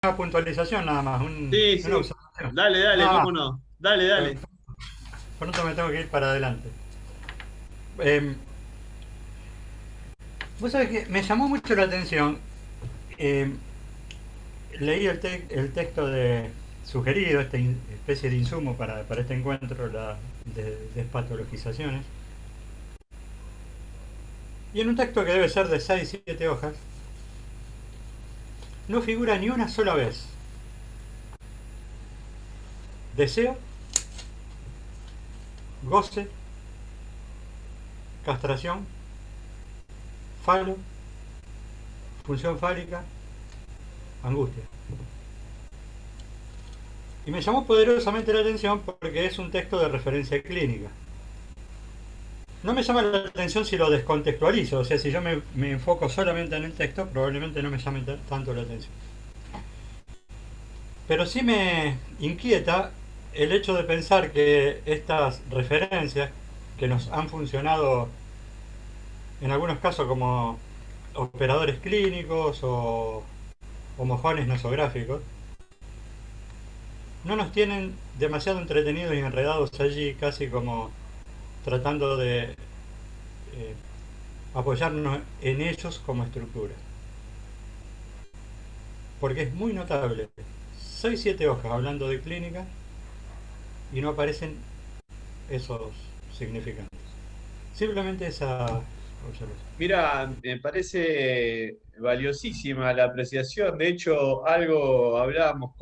una puntualización nada más, Sí, una sí. observación. Dale, dale, Nada más. cómo no. Dale, Eh, dale. Pronto me tengo que ir para adelante. Eh, Vos sabés que me llamó mucho la atención. eh, Leí el texto sugerido, esta especie de insumo para este encuentro de despatologizaciones. Y en un texto que debe ser de 6 7 hojas, no figura ni una sola vez deseo, goce, castración, falo, función fálica, angustia. Y me llamó poderosamente la atención porque es un texto de referencia clínica. No me llama la atención si lo descontextualizo, o sea, si yo me enfoco solamente en el texto, probablemente no me llame tanto la atención. Pero sí me inquieta el hecho de pensar que estas referencias que nos han funcionado en algunos casos como operadores clínicos o mojones nosográficos, no nos tienen demasiado entretenidos y enredados allí, casi como tratando de apoyarnos en ellos como estructura. Porque es muy notable. 6 7 hojas hablando de clínica y no aparecen esos significantes. Simplemente esa observación. Mira, me parece valiosísima la apreciación. De hecho, algo hablábamos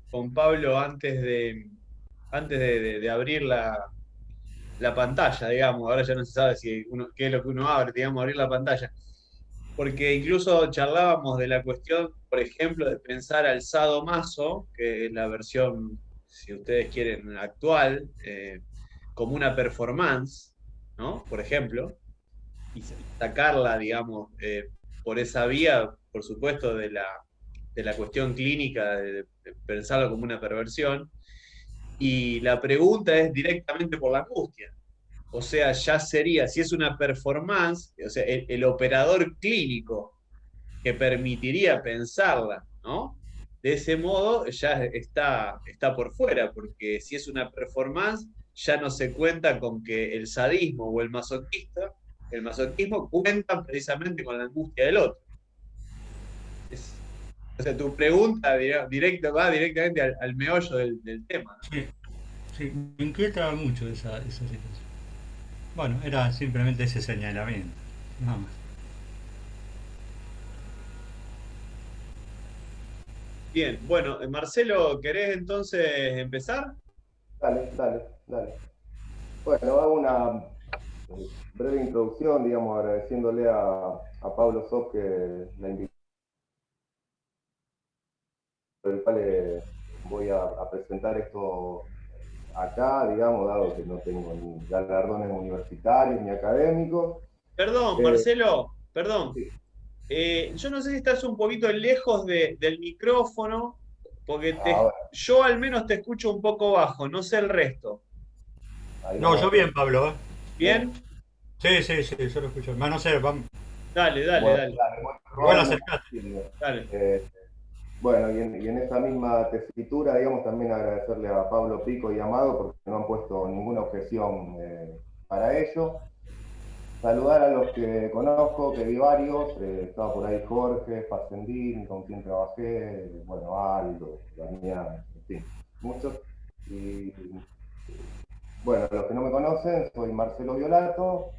con Pablo antes de abrir la pantalla, digamos. Ahora ya no se sabe qué es lo que uno abre, digamos, abrir la pantalla. Porque incluso charlábamos de la cuestión, por ejemplo, de pensar al sadomaso, que es la versión, si ustedes quieren, actual, como una performance, ¿no? Por ejemplo, y sacarla, digamos, por esa vía, por supuesto, de la cuestión clínica, de pensarlo como una perversión. Y la pregunta es directamente por la angustia. O sea, ya sería, si es una performance, o sea, el operador clínico que permitiría pensarla, ¿no? De ese modo ya está por fuera, porque si es una performance, ya no se cuenta con que el sadismo o el masoquismo cuentan precisamente con la angustia del otro. Es- o sea, tu pregunta va directamente al meollo del tema, ¿no? Sí, sí, me inquieta mucho esa situación. Bueno, era simplemente ese señalamiento. Nada más. Bien, bueno, Marcelo, ¿querés entonces empezar? Dale, dale, dale. Bueno, hago una breve introducción, digamos, agradeciéndole a Pablo Soc la invitación, por el cual voy a presentar esto acá, digamos, dado que no tengo ni galardones universitarios ni académicos. Perdón, Eh, Marcelo, perdón. sí, Yo no sé si estás un poquito lejos del micrófono, porque ahora, yo al menos te escucho un poco bajo, no sé el resto. ahí No, vamos yo a ver. bien, Pablo. ¿Eh? Bien, ¿Bien? Sí, sí, sí, yo lo escucho. Más no sé, vamos. Dale, dale, bueno, dale, dale, voy Igual probando. acercate. dale. Eh, bueno, y en esa misma tesitura, digamos, también agradecerle a Pablo Pico y Amado porque no han puesto ninguna objeción para ello. Saludar a los que conozco, que vi varios, estaba por ahí Jorge, Facendini, con quien trabajé, bueno, Aldo, Damián, en fin, muchos. Y bueno, los que no me conocen, soy Marcelo Violato.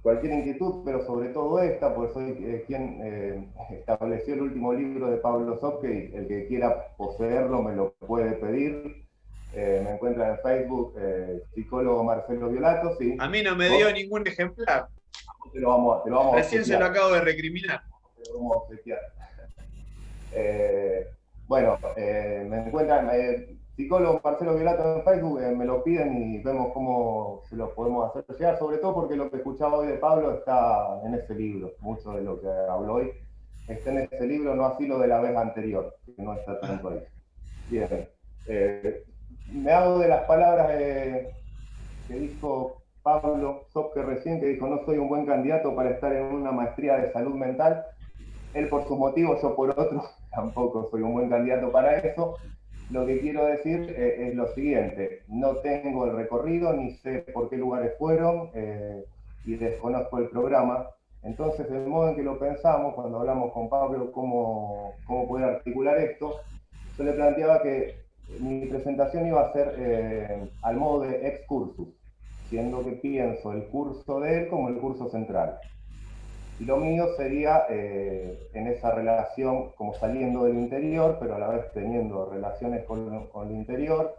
Cualquier inquietud, pero sobre todo esta, pues soy quien estableció el último libro de Pablo Sopke, el que quiera poseerlo me lo puede pedir. Me encuentran en Facebook, psicólogo Marcelo Violato, A sí. mí no me dio Vos ningún ejemplar. te lo vamos a Recién se lo obsequiar. acabo de recriminar. Te lo vamos a obsequiar. Eh, bueno, me encuentran, psicólogo Marcelo Violato en Facebook, me lo piden y vemos cómo se lo podemos hacer llegar, sobre todo porque lo que escuchaba hoy de Pablo está en ese libro, mucho de lo que habló hoy está en ese libro, no así lo de la vez anterior, que no está Ah, tanto ahí. Bien, eh, me hago de las palabras que dijo Pablo Sopke recién, que dijo, no soy un buen candidato para estar en una maestría de salud mental. él por sus motivos, yo por otros, tampoco soy un buen candidato para eso. Lo que quiero decir es lo siguiente: no tengo el recorrido, ni sé por qué lugares fueron, y desconozco el programa. Entonces, el modo en que lo pensamos, cuando hablamos con Pablo cómo poder articular esto, yo le planteaba que mi presentación iba a ser al modo de excursus, siendo que pienso el curso de él como el curso central. Y lo mío sería en esa relación, como saliendo del interior, pero a la vez teniendo relaciones con el interior,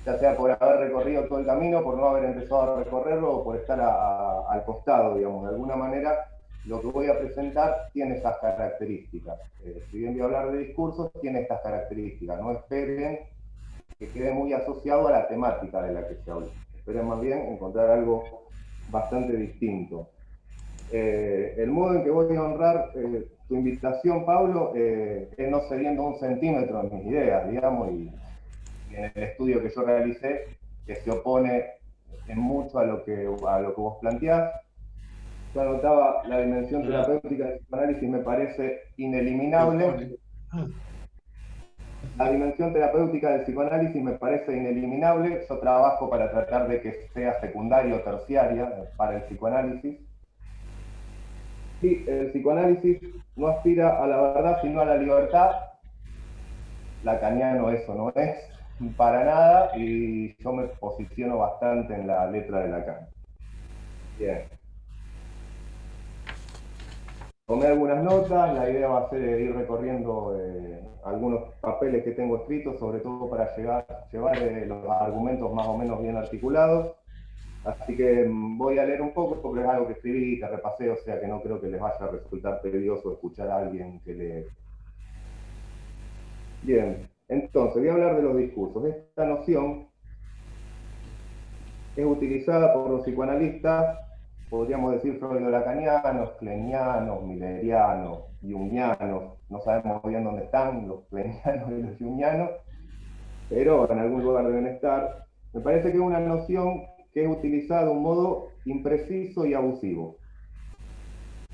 ya sea por haber recorrido todo el camino, por no haber empezado a recorrerlo, o por estar al costado, digamos. De alguna manera, lo que voy a presentar tiene esas características. Si bien voy a hablar de discursos, tiene estas características. No esperen que quede muy asociado a la temática de la que se habla. Esperen más bien encontrar algo bastante distinto. El modo en que voy a honrar tu invitación, Pablo, es no cediendo un centímetro en mis ideas, digamos, y en el estudio que yo realicé, que se opone en mucho a lo que vos planteás. Yo anotaba la dimensión terapéutica del psicoanálisis, me parece ineliminable. La dimensión terapéutica del psicoanálisis me parece ineliminable. Yo trabajo para tratar de que sea secundaria o terciaria para el psicoanálisis. Y el psicoanálisis no aspira a la verdad, sino a la libertad. Lacaniano eso no es para nada, y yo me posiciono bastante en la letra de Lacan. Bien. Tomé algunas notas, la idea va a ser ir recorriendo algunos papeles que tengo escritos, sobre todo para llevar los argumentos más o menos bien articulados. Así que voy a leer un poco, porque es algo que escribí y que repasé, o sea que no creo que les vaya a resultar tedioso escuchar a alguien que lee. Bien, entonces voy a hablar de los discursos. Esta noción es utilizada por los psicoanalistas, podríamos decir freudo-lacanianos, klenianos, millerianos, jungianos. No sabemos bien dónde están los klenianos y los jungianos, pero en algún lugar deben estar. Me parece que es una noción que es utilizada de un modo impreciso y abusivo,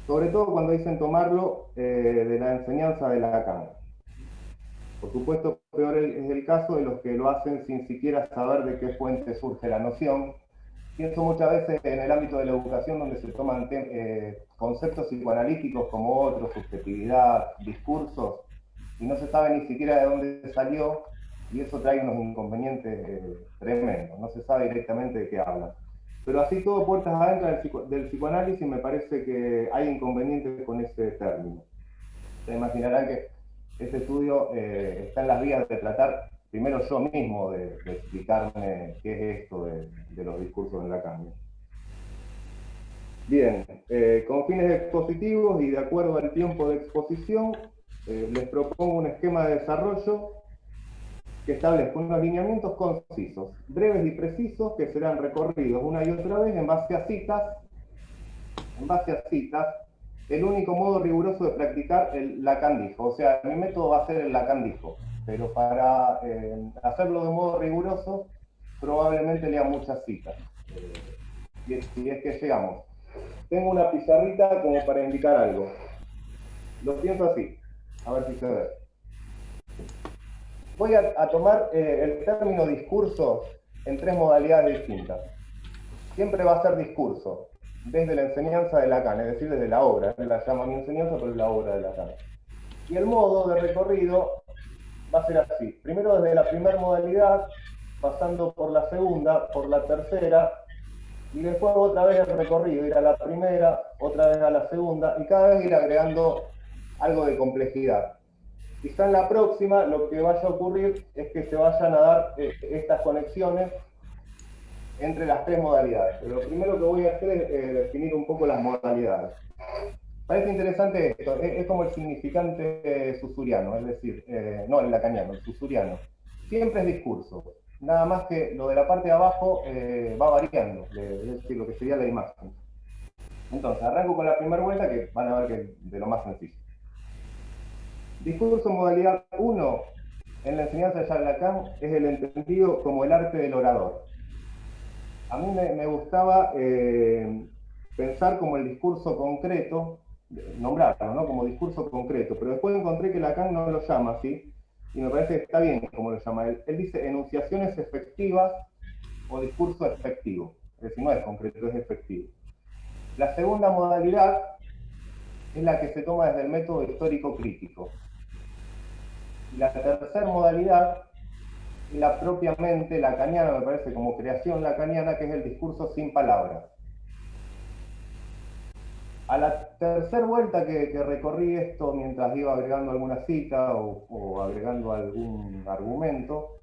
sobre todo cuando dicen tomarlo de la enseñanza de Lacan. Por supuesto, peor es el caso de los que lo hacen sin siquiera saber de qué fuente surge la noción. Pienso muchas veces en el ámbito de la educación, donde se toman conceptos psicoanalíticos como otros, subjetividad, discursos, y no se sabe ni siquiera de dónde salió, y eso trae unos inconvenientes tremendos. No se sabe directamente de qué hablan. Pero así todo, puertas adentro del psicoanálisis, me parece que hay inconvenientes con ese término. Se imaginarán que este estudio está en las vías de tratar, primero yo mismo, de explicarme qué es esto de los discursos en Lacan. Bien, con fines expositivos y de acuerdo al tiempo de exposición, les propongo un esquema de desarrollo que establezca unos lineamientos concisos, breves y precisos, que serán recorridos una y otra vez en base a citas. El único modo riguroso de practicar el Lacan dijo, o sea, mi método va a ser el Lacan dijo, pero para hacerlo de modo riguroso, probablemente lea muchas citas. Si es que llegamos. Tengo una pizarrita como para indicar algo. Lo pienso así, a ver si se ve. Voy a tomar el término discurso en tres modalidades distintas. Siempre va a ser discurso, desde la enseñanza de Lacan, es decir, desde la obra. Él la llama mi enseñanza, pero es la obra de Lacan. Y el modo de recorrido va a ser así. Primero desde la primera modalidad, pasando por la segunda, por la tercera, y después otra vez el recorrido, ir a la primera, otra vez a la segunda, y cada vez ir agregando algo de complejidad. Quizá en la próxima lo que vaya a ocurrir es que se vayan a dar estas conexiones entre las tres modalidades. Pero lo primero que voy a hacer es definir un poco las modalidades. Parece interesante esto, es como el significante susuriano, es decir, no el lacaniano, el susuriano. Siempre es discurso, nada más que lo de la parte de abajo va variando, es decir, lo que sería la imagen. Entonces, arranco con la primera vuelta, que van a ver que es de lo más sencillo. Discurso modalidad 1, en la enseñanza de Jacques Lacan, es el entendido como el arte del orador. A mí me gustaba pensar como el discurso concreto, nombrarlo, ¿no? Como discurso concreto, pero después encontré que Lacan no lo llama así, y me parece que está bien como lo llama él. Él dice enunciaciones efectivas o discurso efectivo, es decir, no es concreto, es efectivo. La segunda modalidad es la que se toma desde el método histórico crítico. Y la tercera modalidad es la propiamente lacaniana, me parece, como creación lacaniana, que es el discurso sin palabras. A la tercera vuelta que recorrí esto mientras iba agregando alguna cita o agregando algún argumento,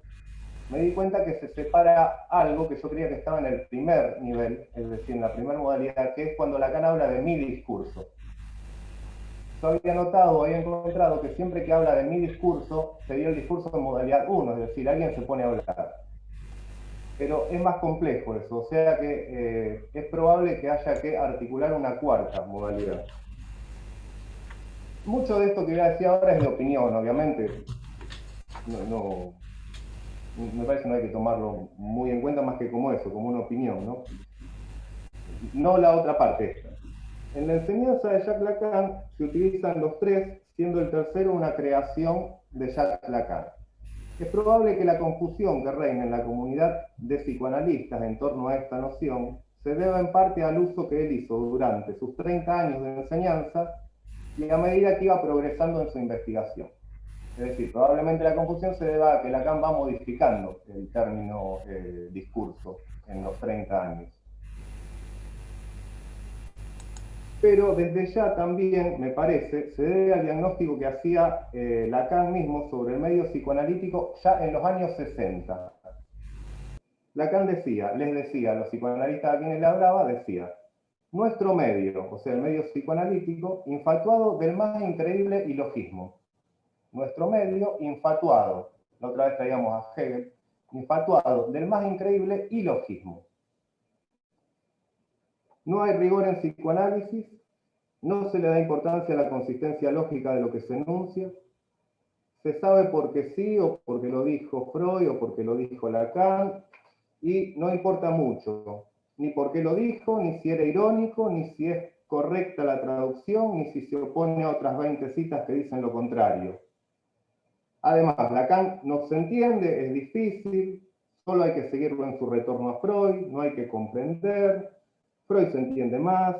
me di cuenta que se separa algo que yo creía que estaba en el primer nivel, es decir, en la primera modalidad, que es cuando Lacan habla de mi discurso. Yo había notado, había encontrado que siempre que habla de mi discurso, sería el discurso en modalidad 1, es decir, alguien se pone a hablar. Pero es más complejo eso, o sea que es probable que haya que articular una cuarta modalidad. Mucho de esto que voy a decir ahora es de opinión, obviamente. Me parece que no hay que tomarlo muy en cuenta más que como eso, como una opinión, ¿no? No la otra parte esta. En la enseñanza de Jacques Lacan se utilizan los tres, siendo el tercero una creación de Jacques Lacan. Es probable que la confusión que reina en la comunidad de psicoanalistas en torno a esta noción se deba en parte al uso que él hizo durante sus 30 años de enseñanza y a medida que iba progresando en su investigación. Es decir, probablemente la confusión se deba a que Lacan va modificando el término discurso en los 30 años. Pero desde ya también, me parece, se debe al diagnóstico que hacía Lacan mismo sobre el medio psicoanalítico ya en los años 60. Lacan decía, les decía a los psicoanalistas a quienes le hablaba, decía, nuestro medio, o sea, el medio psicoanalítico, infatuado del más increíble ilogismo. Nuestro medio, infatuado, la otra vez traíamos a Hegel, infatuado del más increíble ilogismo. No hay rigor en psicoanálisis, no se le da importancia a la consistencia lógica de lo que se enuncia, se sabe porque sí o porque lo dijo Freud o porque lo dijo Lacan, y no importa mucho, ni por qué lo dijo, ni si era irónico, ni si es correcta la traducción, ni si se opone a otras 20 citas que dicen lo contrario. Además, Lacan no se entiende, es difícil, solo hay que seguirlo en su retorno a Freud, no hay que comprender, Freud se entiende más,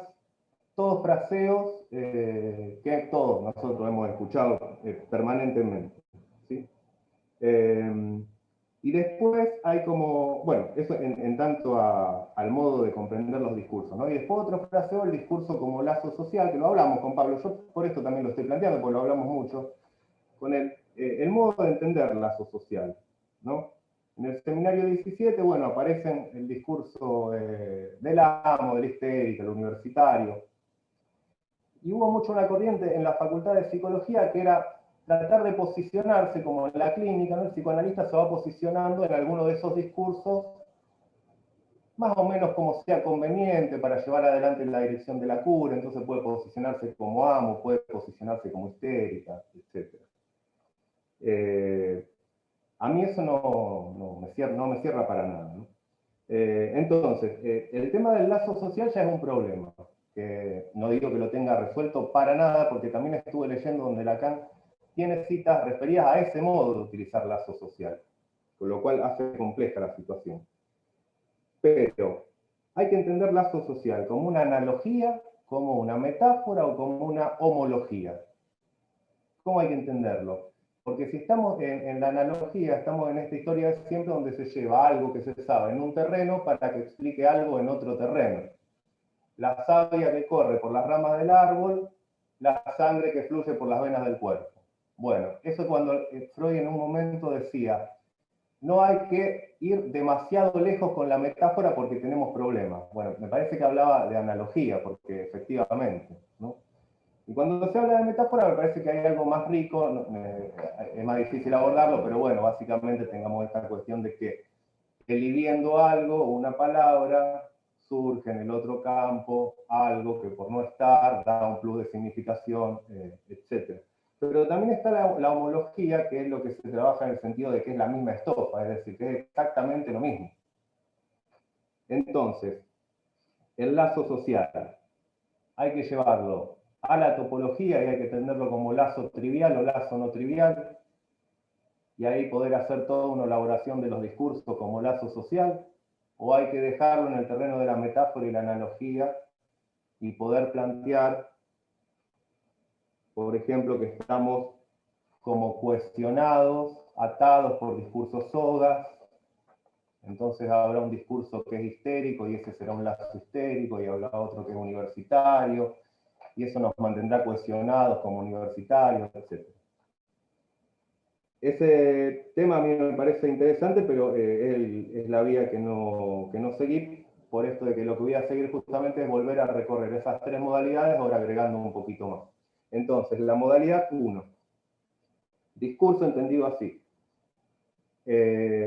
todos fraseos que todos nosotros hemos escuchado permanentemente. ¿Sí? Y después hay como, bueno, eso en tanto al modo de comprender los discursos, ¿no? Y después otro fraseo, el discurso como lazo social, que lo hablamos con Pablo, yo por esto también lo estoy planteando, porque lo hablamos mucho, con el modo de entender lazo social, ¿no? En el seminario 17, bueno, aparecen el discurso del amo, del histérico, el universitario, y hubo mucho una corriente en la Facultad de Psicología que era tratar de posicionarse como en la clínica, ¿no? El psicoanalista se va posicionando en alguno de esos discursos, más o menos como sea conveniente para llevar adelante la dirección de la cura, entonces puede posicionarse como amo, puede posicionarse como histérica, etc. A mí eso no me cierra para nada, ¿no? Entonces, el tema del lazo social ya es un problema, que no digo que lo tenga resuelto para nada, porque también estuve leyendo donde Lacan tiene citas referidas a ese modo de utilizar lazo social, con lo cual hace compleja la situación. Pero hay que entender lazo social como una analogía, como una metáfora o como una homología. ¿Cómo hay que entenderlo? Porque si estamos en la analogía, estamos en esta historia siempre donde se lleva algo que se sabe en un terreno para que explique algo en otro terreno. La savia que corre por las ramas del árbol, la sangre que fluye por las venas del cuerpo. Bueno, eso es cuando Freud en un momento decía, no hay que ir demasiado lejos con la metáfora porque tenemos problemas. Bueno, me parece que hablaba de analogía, porque efectivamente, ¿no? Y cuando se habla de metáfora me parece que hay algo más rico, es más difícil abordarlo, pero bueno, básicamente tengamos esta cuestión de que elidiendo algo, una palabra, surge en el otro campo algo que por no estar da un plus de significación, etc. Pero también está la homología, que es lo que se trabaja en el sentido de que es la misma estofa, es decir, que es exactamente lo mismo. Entonces, el lazo social hay que llevarlo a la topología, y hay que entenderlo como lazo trivial o lazo no trivial, y ahí poder hacer toda una elaboración de los discursos como lazo social, o hay que dejarlo en el terreno de la metáfora y la analogía y poder plantear, por ejemplo, que estamos como cuestionados, atados por discursos sogas. Entonces habrá un discurso que es histérico y ese será un lazo histérico, y habrá otro que es universitario, y eso nos mantendrá cuestionados como universitarios, etc. Ese tema a mí me parece interesante, pero es la vía que no seguí, por esto de que lo que voy a seguir justamente es volver a recorrer esas tres modalidades, ahora agregando un poquito más. Entonces, la modalidad 1, discurso entendido así.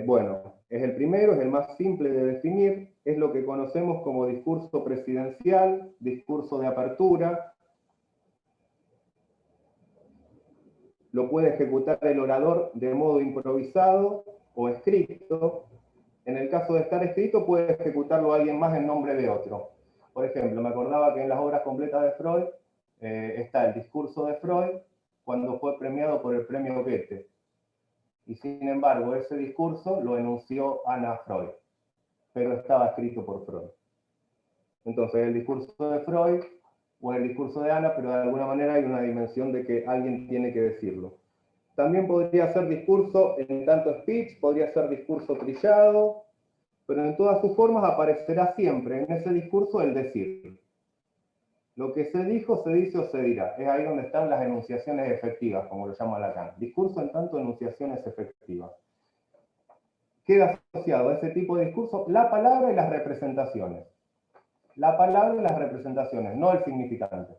Bueno, es el primero, es el más simple de definir, es lo que conocemos como discurso presidencial, discurso de apertura. Lo puede ejecutar el orador de modo improvisado o escrito. En el caso de estar escrito, puede ejecutarlo alguien más en nombre de otro. Por ejemplo, me acordaba que en las obras completas de Freud está el discurso de Freud cuando fue premiado por el premio Goethe. Y sin embargo, ese discurso lo enunció Anna Freud, pero estaba escrito por Freud. Entonces, el discurso de Freud o el discurso de Anna, pero de alguna manera hay una dimensión de que alguien tiene que decirlo. También podría ser discurso en tanto speech, podría ser discurso trillado, pero en todas sus formas aparecerá siempre en ese discurso el decir. Lo que se dijo, se dice o se dirá. Es ahí donde están las enunciaciones efectivas, como lo llama Lacan. Discurso en tanto enunciaciones efectivas. Queda asociado a ese tipo de discurso la palabra y las representaciones. La palabra y las representaciones, no el significante.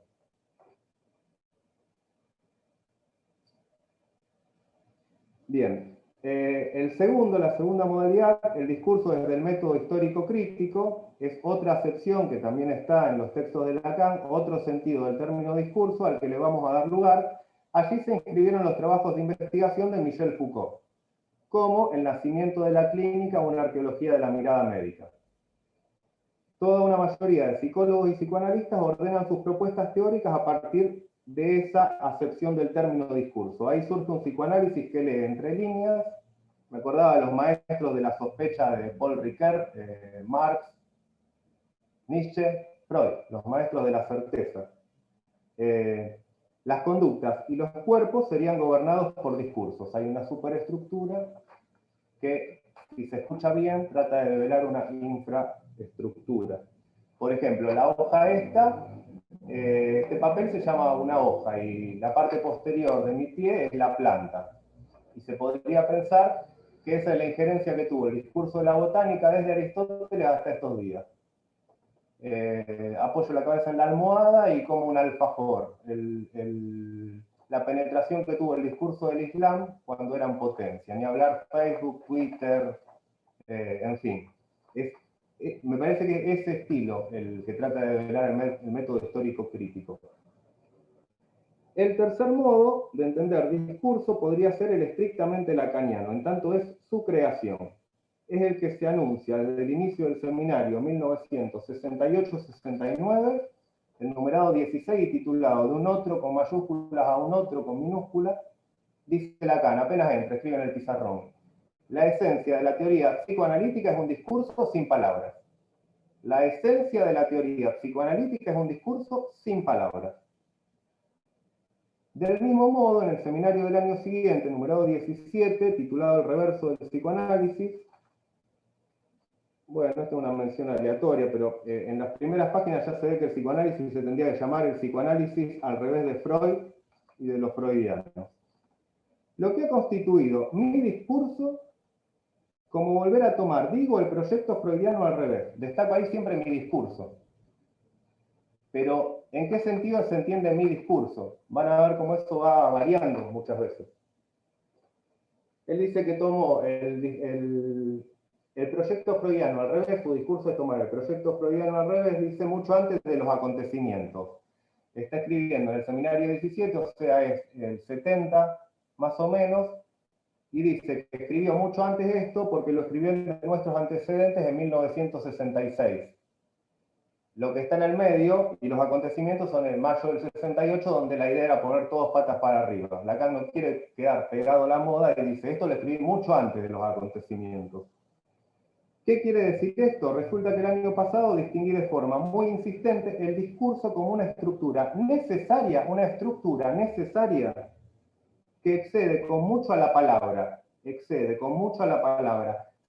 Bien, la segunda modalidad, el discurso desde el método histórico crítico, es otra acepción que también está en los textos de Lacan, otro sentido del término discurso al que le vamos a dar lugar. Allí se inscribieron los trabajos de investigación de Michel Foucault, como El nacimiento de la clínica o una arqueología de la mirada médica. Toda una mayoría de psicólogos y psicoanalistas ordenan sus propuestas teóricas a partir de esa acepción del término discurso. Ahí surge un psicoanálisis que lee entre líneas. Me acordaba de los maestros de la sospecha de Paul Ricoeur, Marx, Nietzsche, Freud, los maestros de la certeza. Las conductas y los cuerpos serían gobernados por discursos. Hay una superestructura que, si se escucha bien, trata de develar una infraestructura. Por ejemplo, la hoja esta, este papel se llama una hoja y la parte posterior de mi pie es la planta. Y se podría pensar que esa es la injerencia que tuvo el discurso de la botánica desde Aristóteles hasta estos días. Apoyo la cabeza en la almohada y como un alfajor. La penetración que tuvo el discurso del Islam cuando eran potencia. Ni hablar Facebook, Twitter, en fin. Me parece que ese estilo el que trata de develar el método histórico crítico. El tercer modo de entender discurso podría ser el estrictamente lacaniano, en tanto es su creación. Es el que se anuncia desde el inicio del seminario 1968-69, el numerado 16 y titulado De un otro con mayúsculas a un otro con minúsculas, dice Lacan, apenas entra, escribe en el pizarrón. La esencia de la teoría psicoanalítica es un discurso sin palabras. La esencia de la teoría psicoanalítica es un discurso sin palabras. Del mismo modo, en el seminario del año siguiente, numerado 17, titulado El reverso del psicoanálisis, bueno, esta es una mención aleatoria, pero en las primeras páginas ya se ve que el psicoanálisis se tendría que llamar el psicoanálisis al revés de Freud y de los freudianos. Lo que ha constituido mi discurso como volver a tomar, digo, el proyecto freudiano al revés. Destaco ahí siempre mi discurso. Pero, ¿en qué sentido se entiende mi discurso? Van a ver cómo eso va variando muchas veces. Él dice que tomó el proyecto freudiano al revés, su discurso es tomar el proyecto freudiano al revés, dice mucho antes de los acontecimientos. Está escribiendo en el seminario 17, o sea, es el 70 más o menos, y dice que escribió mucho antes de esto porque lo escribió en nuestros antecedentes en 1966. lo que está en el medio, y los acontecimientos son en mayo del 68, donde la idea era poner todos patas para arriba. Lacan no quiere quedar pegado a la moda y dice, esto lo escribí mucho antes de los acontecimientos. ¿Qué quiere decir esto? Resulta que el año pasado distinguí de forma muy insistente el discurso como una estructura necesaria que excede con mucho a la palabra,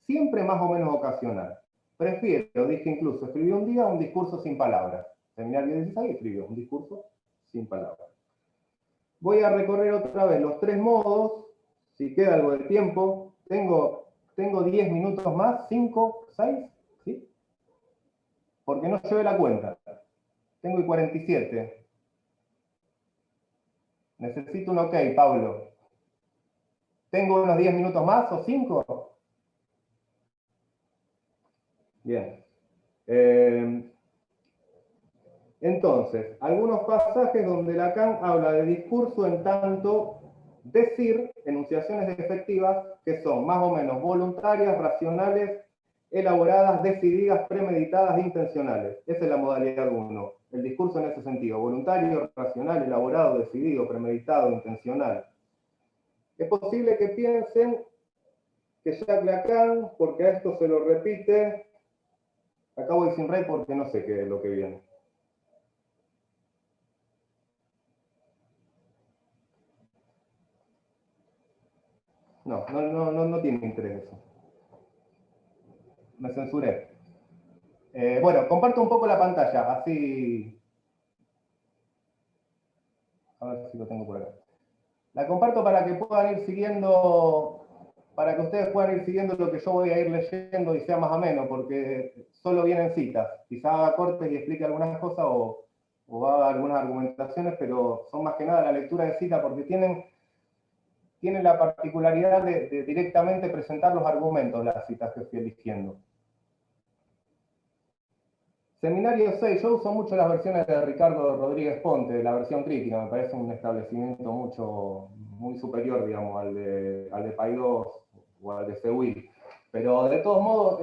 siempre más o menos ocasional. Prefiero, dije incluso, escribí un día un discurso sin palabras. Seminario 16 escribió un discurso sin palabras. Voy a recorrer otra vez los 3 modos, si queda algo de tiempo. Tengo 10 minutos más, 5, 6, ¿sí? Porque no llevé la cuenta. Tengo y 47. Necesito un ok, Pablo. ¿Tengo unos 10 minutos más o 5? Bien. Entonces, algunos pasajes donde Lacan habla de discurso en tanto decir, enunciaciones efectivas que son más o menos voluntarias, racionales, elaboradas, decididas, premeditadas e intencionales. Esa es la modalidad 1. El discurso en ese sentido, voluntario, racional, elaborado, decidido, premeditado, intencional. Es posible que piensen que Jacques Lacan, porque a esto se lo repite, acá voy sin red porque no sé qué es lo que viene. No tiene interés eso. Me censuré. Bueno, comparto un poco la pantalla, así... A ver si lo tengo por acá. La comparto para que puedan ir siguiendo, para que ustedes puedan ir siguiendo lo que yo voy a ir leyendo y sea más ameno, porque solo vienen citas. Quizá haga cortes y explique algunas cosas o haga algunas argumentaciones, pero son más que nada la lectura de cita porque tienen la particularidad de directamente presentar los argumentos, las citas que estoy eligiendo. Seminario 6, yo uso mucho las versiones de Ricardo Rodríguez Ponte, la versión crítica, me parece un establecimiento muy superior, digamos, al de Paidós o al de Sewil. Pero de todos modos,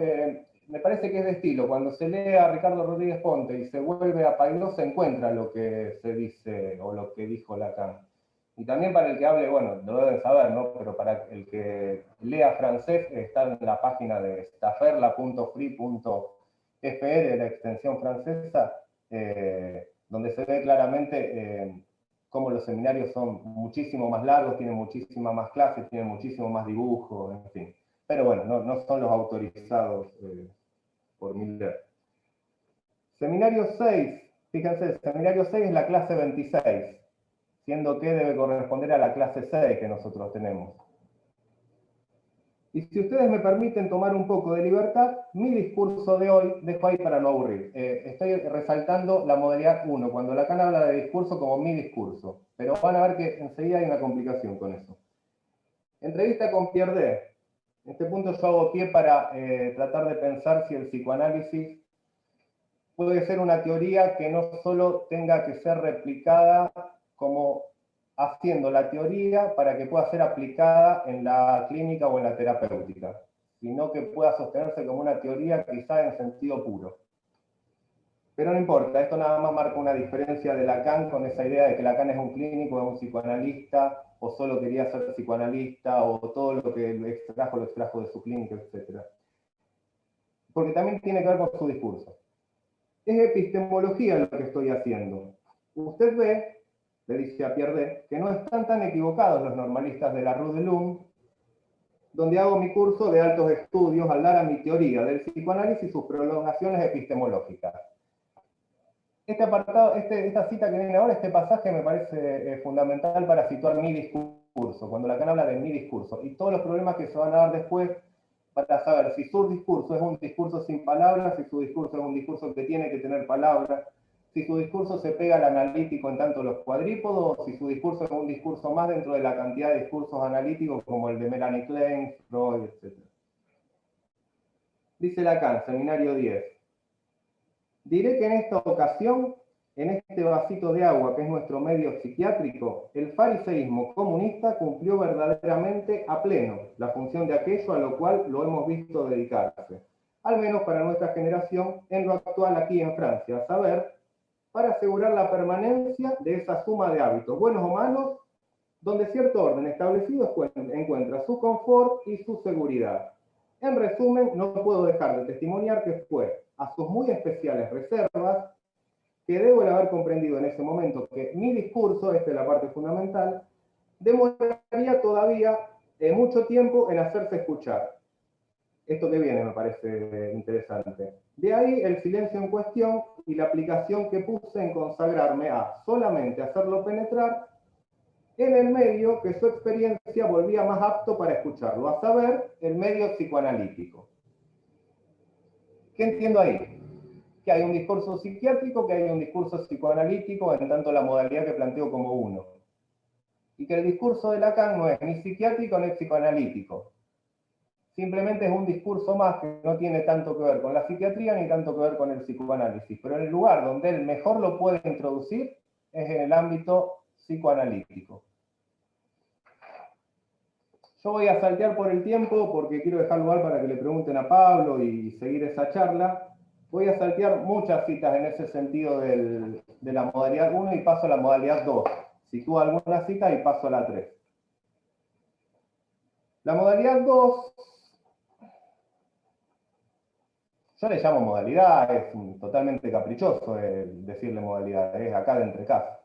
me parece que es de estilo. Cuando se lee a Ricardo Rodríguez Ponte y se vuelve a Paidós, se encuentra lo que se dice o lo que dijo Lacan. Y también para el que hable, bueno, lo deben saber, ¿no? Pero para el que lea francés, está en la página de staferla.free.fr, la extensión francesa, donde se ve claramente cómo los seminarios son muchísimo más largos, tienen muchísimas más clases, tienen muchísimo más dibujos, en fin. Pero bueno, no son los autorizados por Miller. Seminario 6, fíjense, seminario 6 es la clase 26. Siendo que debe corresponder a la clase 6 que nosotros tenemos. Y si ustedes me permiten tomar un poco de libertad, mi discurso de hoy dejo ahí para no aburrir. Estoy resaltando la modalidad 1, cuando Lacan habla de discurso como mi discurso, pero van a ver que enseguida hay una complicación con eso. Entrevista con Pierre D. En este punto yo hago pie para tratar de pensar si el psicoanálisis puede ser una teoría que no solo tenga que ser replicada como haciendo la teoría para que pueda ser aplicada en la clínica o en la terapéutica, sino que pueda sostenerse como una teoría quizá en sentido puro. Pero no importa, esto nada más marca una diferencia de Lacan con esa idea de que Lacan es un clínico, es un psicoanalista, o solo quería ser psicoanalista, o todo lo que lo extrajo de su clínica, etc. Porque también tiene que ver con su discurso. Es epistemología lo que estoy haciendo. Usted ve, le dice a Pierre D., que no están tan equivocados los normalistas de la Rue de Lune, donde hago mi curso de altos estudios al dar a mi teoría del psicoanálisis y sus prolongaciones epistemológicas. Este apartado, esta cita que viene ahora, este pasaje me parece fundamental para situar mi discurso, cuando Lacan habla de mi discurso, y todos los problemas que se van a dar después para saber si su discurso es un discurso sin palabras, si su discurso es un discurso que tiene que tener palabras, si su discurso se pega al analítico en tanto los cuadrípodos, o si su discurso es un discurso más dentro de la cantidad de discursos analíticos como el de Melanie Klein, Freud, etc. Dice Lacan, seminario 10. Diré que en esta ocasión, en este vasito de agua que es nuestro medio psiquiátrico, el fariseísmo comunista cumplió verdaderamente a pleno la función de aquello a lo cual lo hemos visto dedicarse. al menos para nuestra generación, en lo actual aquí en Francia, a saber, para asegurar la permanencia de esa suma de hábitos, buenos o malos, donde cierto orden establecido encuentra su confort y su seguridad. En resumen, no puedo dejar de testimoniar que fue a sus muy especiales reservas que debo el haber comprendido en ese momento que mi discurso, esta es la parte fundamental, demoraría todavía mucho tiempo en hacerse escuchar. Esto que viene me parece interesante. De ahí el silencio en cuestión y la aplicación que puse en consagrarme a solamente hacerlo penetrar en el medio que su experiencia volvía más apto para escucharlo, a saber, el medio psicoanalítico. ¿Qué entiendo ahí? Que hay un discurso psiquiátrico, que hay un discurso psicoanalítico, en tanto la modalidad que planteo como uno. Y que el discurso de Lacan no es ni psiquiátrico ni psicoanalítico. Simplemente es un discurso más que no tiene tanto que ver con la psiquiatría ni tanto que ver con el psicoanálisis. Pero el lugar donde él mejor lo puede introducir es en el ámbito psicoanalítico. Yo voy a saltear por el tiempo porque quiero dejar lugar para que le pregunten a Pablo y seguir esa charla. Voy a saltear muchas citas en ese sentido de la modalidad 1 y paso a la modalidad 2. Sitúo algunas citas y paso a la 3. La modalidad 2, yo le llamo modalidad, es totalmente caprichoso decirle modalidad, es acá de entre casa.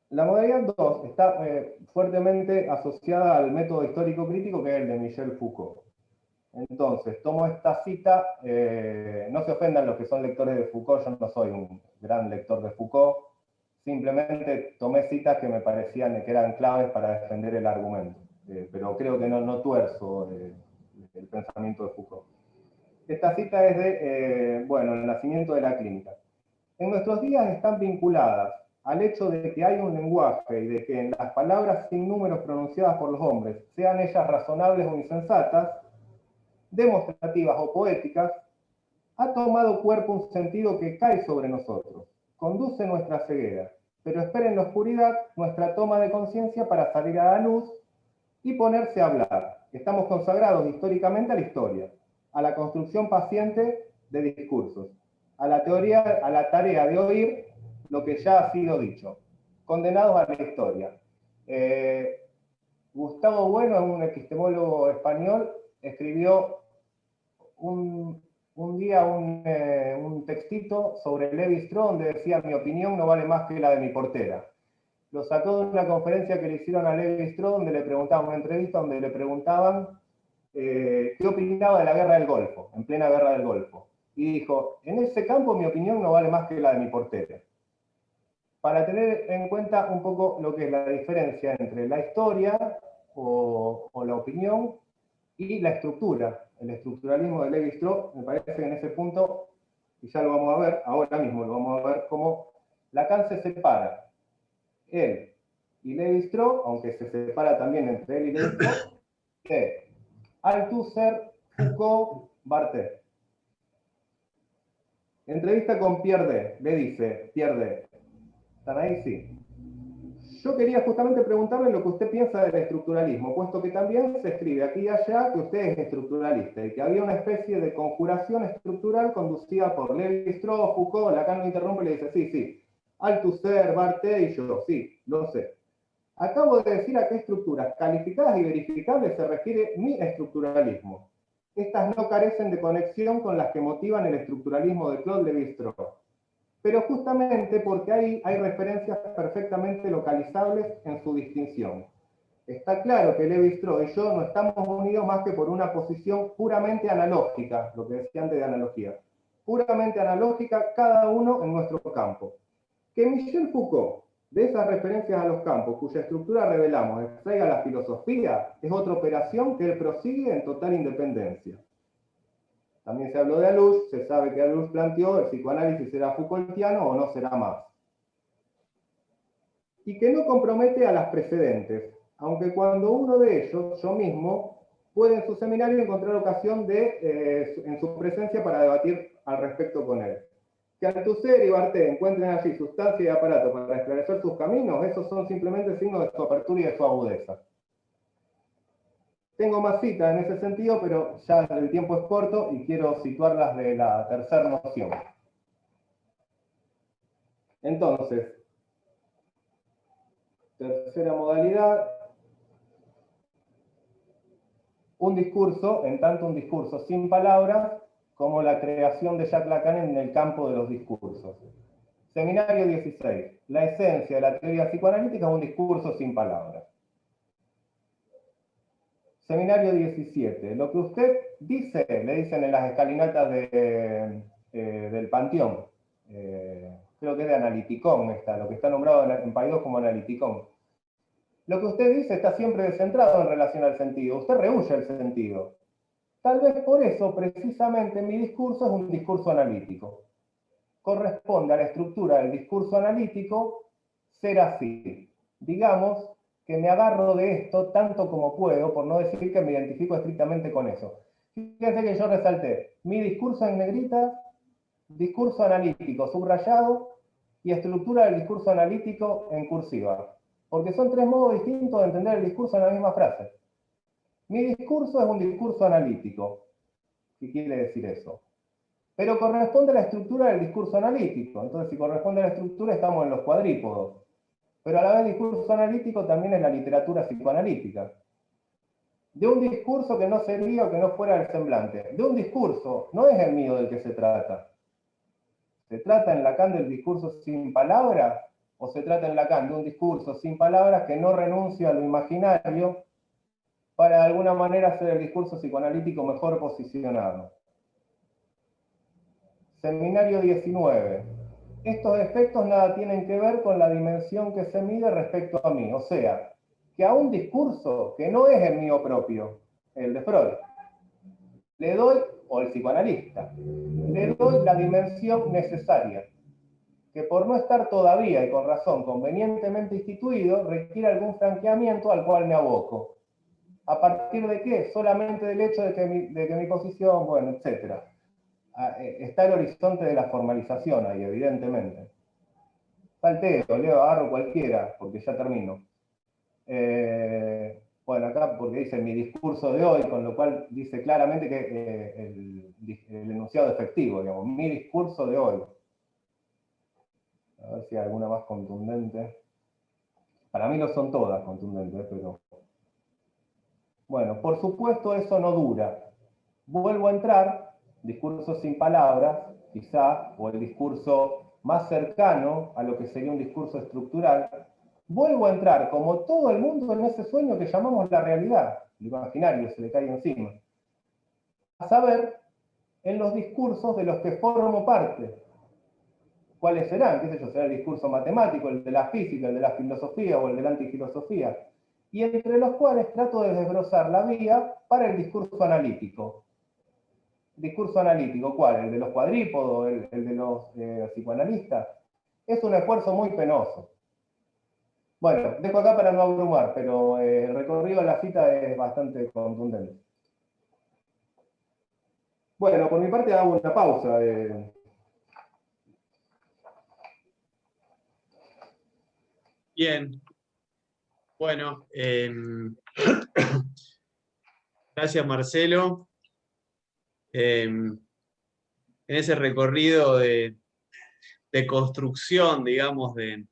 La modalidad 2 está fuertemente asociada al método histórico crítico que es el de Michel Foucault. Entonces, tomo esta cita, no se ofendan los que son lectores de Foucault, yo no soy un gran lector de Foucault, simplemente tomé citas que me parecían que eran claves para defender el argumento, pero creo que no tuerzo el pensamiento de Foucault. Esta cita es de, bueno, el nacimiento de la clínica. En nuestros días están vinculadas al hecho de que hay un lenguaje y de que en las palabras sin números pronunciadas por los hombres, sean ellas razonables o insensatas, demostrativas o poéticas, ha tomado cuerpo un sentido que cae sobre nosotros, conduce nuestra ceguera, pero espera en la oscuridad nuestra toma de conciencia para salir a la luz y ponerse a hablar. Estamos consagrados históricamente a la historia, a la construcción paciente de discursos, a la tarea de oír lo que ya ha sido dicho, condenados a la historia. Gustavo Bueno, un epistemólogo español, escribió un día un textito sobre Levi-Strauss donde decía: mi opinión no vale más que la de mi portera. Lo sacó de una conferencia que le hicieron a Levi-Strauss, donde le preguntaban, una entrevista donde le preguntaban qué opinaba de la guerra del Golfo, en plena guerra del Golfo. Y dijo: en ese campo mi opinión no vale más que la de mi portera. Para tener en cuenta un poco lo que es la diferencia entre la historia o la opinión y la estructura. El estructuralismo de Levi-Strauss, me parece que en ese punto, y ya lo vamos a ver, ahora mismo lo vamos a ver, cómo Lacan se separa. Él y Levi-Strauss, aunque se separa también entre él y Levi-Strauss, de Althusser, Foucault, Barthes. Entrevista con Pierre D. Le dice, Pierre D. ¿Están ahí? Sí. Yo quería justamente preguntarle lo que usted piensa del estructuralismo, puesto que también se escribe aquí y allá que usted es estructuralista y que había una especie de conjuración estructural conducida por Levi-Strauss, Foucault. Lacan lo interrumpe y le dice: sí, Althusser, Barthes y yo, sí, lo sé. Acabo de decir a qué estructuras calificadas y verificables se refiere mi estructuralismo. Estas no carecen de conexión con las que motivan el estructuralismo de Claude Lévi-Strauss. Pero justamente porque ahí hay referencias perfectamente localizables en su distinción. Está claro que Lévi-Strauss y yo no estamos unidos más que por una posición puramente analógica, lo que decía antes de analogía, puramente analógica, cada uno en nuestro campo. Que Michel Foucault, de esas referencias a los campos, cuya estructura revelamos, extraiga la filosofía, es otra operación que él prosigue en total independencia. También se habló de Alouche, se sabe que Alouche planteó el psicoanálisis será Foucaultiano o no será más. Y que no compromete a las precedentes, aunque cuando uno de ellos, yo mismo, puede en su seminario encontrar ocasión en su presencia para debatir al respecto con él. Que Althusser y Barthes encuentren allí sustancia y aparato para esclarecer sus caminos, esos son simplemente signos de su apertura y de su agudeza. Tengo más citas en ese sentido, pero ya el tiempo es corto y quiero situarlas de la tercera noción. Entonces, tercera modalidad, un discurso, en tanto un discurso sin palabras, como la creación de Jacques Lacan en el campo de los discursos. Seminario 16. La esencia de la teoría psicoanalítica es un discurso sin palabras. Seminario 17. Lo que usted dice, le dicen en las escalinatas del Panteón. Creo que es de Analiticón esta, lo que está nombrado en Paidós como Analiticón. Lo que usted dice está siempre descentrado en relación al sentido. Usted rehúye el sentido. Tal vez por eso, precisamente, mi discurso es un discurso analítico. Corresponde a la estructura del discurso analítico ser así. Digamos que me agarro de esto tanto como puedo, por no decir que me identifico estrictamente con eso. Fíjense que yo resalté mi discurso en negrita, discurso analítico subrayado y estructura del discurso analítico en cursiva. Porque son tres modos distintos de entender el discurso en la misma frase. Mi discurso es un discurso analítico. ¿Qué quiere decir eso? Pero corresponde a la estructura del discurso analítico. Entonces, si corresponde a la estructura, estamos en los cuadrípodos. Pero a la vez, discurso analítico también es la literatura psicoanalítica. De un discurso que no sería o que no fuera el semblante. De un discurso, no es el mío del que se trata. ¿Se trata en Lacan del discurso sin palabras? ¿O se trata en Lacan de un discurso sin palabras que no renuncia a lo imaginario para de alguna manera hacer el discurso psicoanalítico mejor posicionado? Seminario 19. Estos efectos nada tienen que ver con la dimensión que se mide respecto a mí. O sea, que a un discurso que no es el mío propio, el de Freud, le doy, o el psicoanalista, le doy la dimensión necesaria, que por no estar todavía y con razón convenientemente instituido, requiere algún franqueamiento al cual me aboco. ¿A partir de qué? Solamente del hecho de que mi posición, bueno, etcétera. Está el horizonte de la formalización ahí, evidentemente. Salteo, leo, agarro cualquiera, porque ya termino. Bueno, acá porque dice mi discurso de hoy, con lo cual dice claramente que el enunciado efectivo, digamos, mi discurso de hoy. A ver si hay alguna más contundente. Para mí no son todas contundentes, pero... Bueno, por supuesto eso no dura. Vuelvo a entrar, discurso sin palabras, quizá, o el discurso más cercano a lo que sería un discurso estructural. Vuelvo a entrar, como todo el mundo, en ese sueño que llamamos la realidad. El imaginario se le cae encima. A saber, en los discursos de los que formo parte. ¿Cuáles serán? ¿Qué sé yo? ¿Será el discurso matemático, el de la física, el de la filosofía o el de la antifilosofía? Y entre los cuales trato de desbrozar la vía para el discurso analítico. ¿Discurso analítico cuál? ¿El de los cuadrípodos? ¿El de los psicoanalistas? Es un esfuerzo muy penoso. Bueno, dejo acá para no abrumar, pero el recorrido de la cita es bastante contundente. Bueno, por mi parte hago una pausa. Bien. Bueno, gracias Marcelo. En ese recorrido de construcción, digamos, de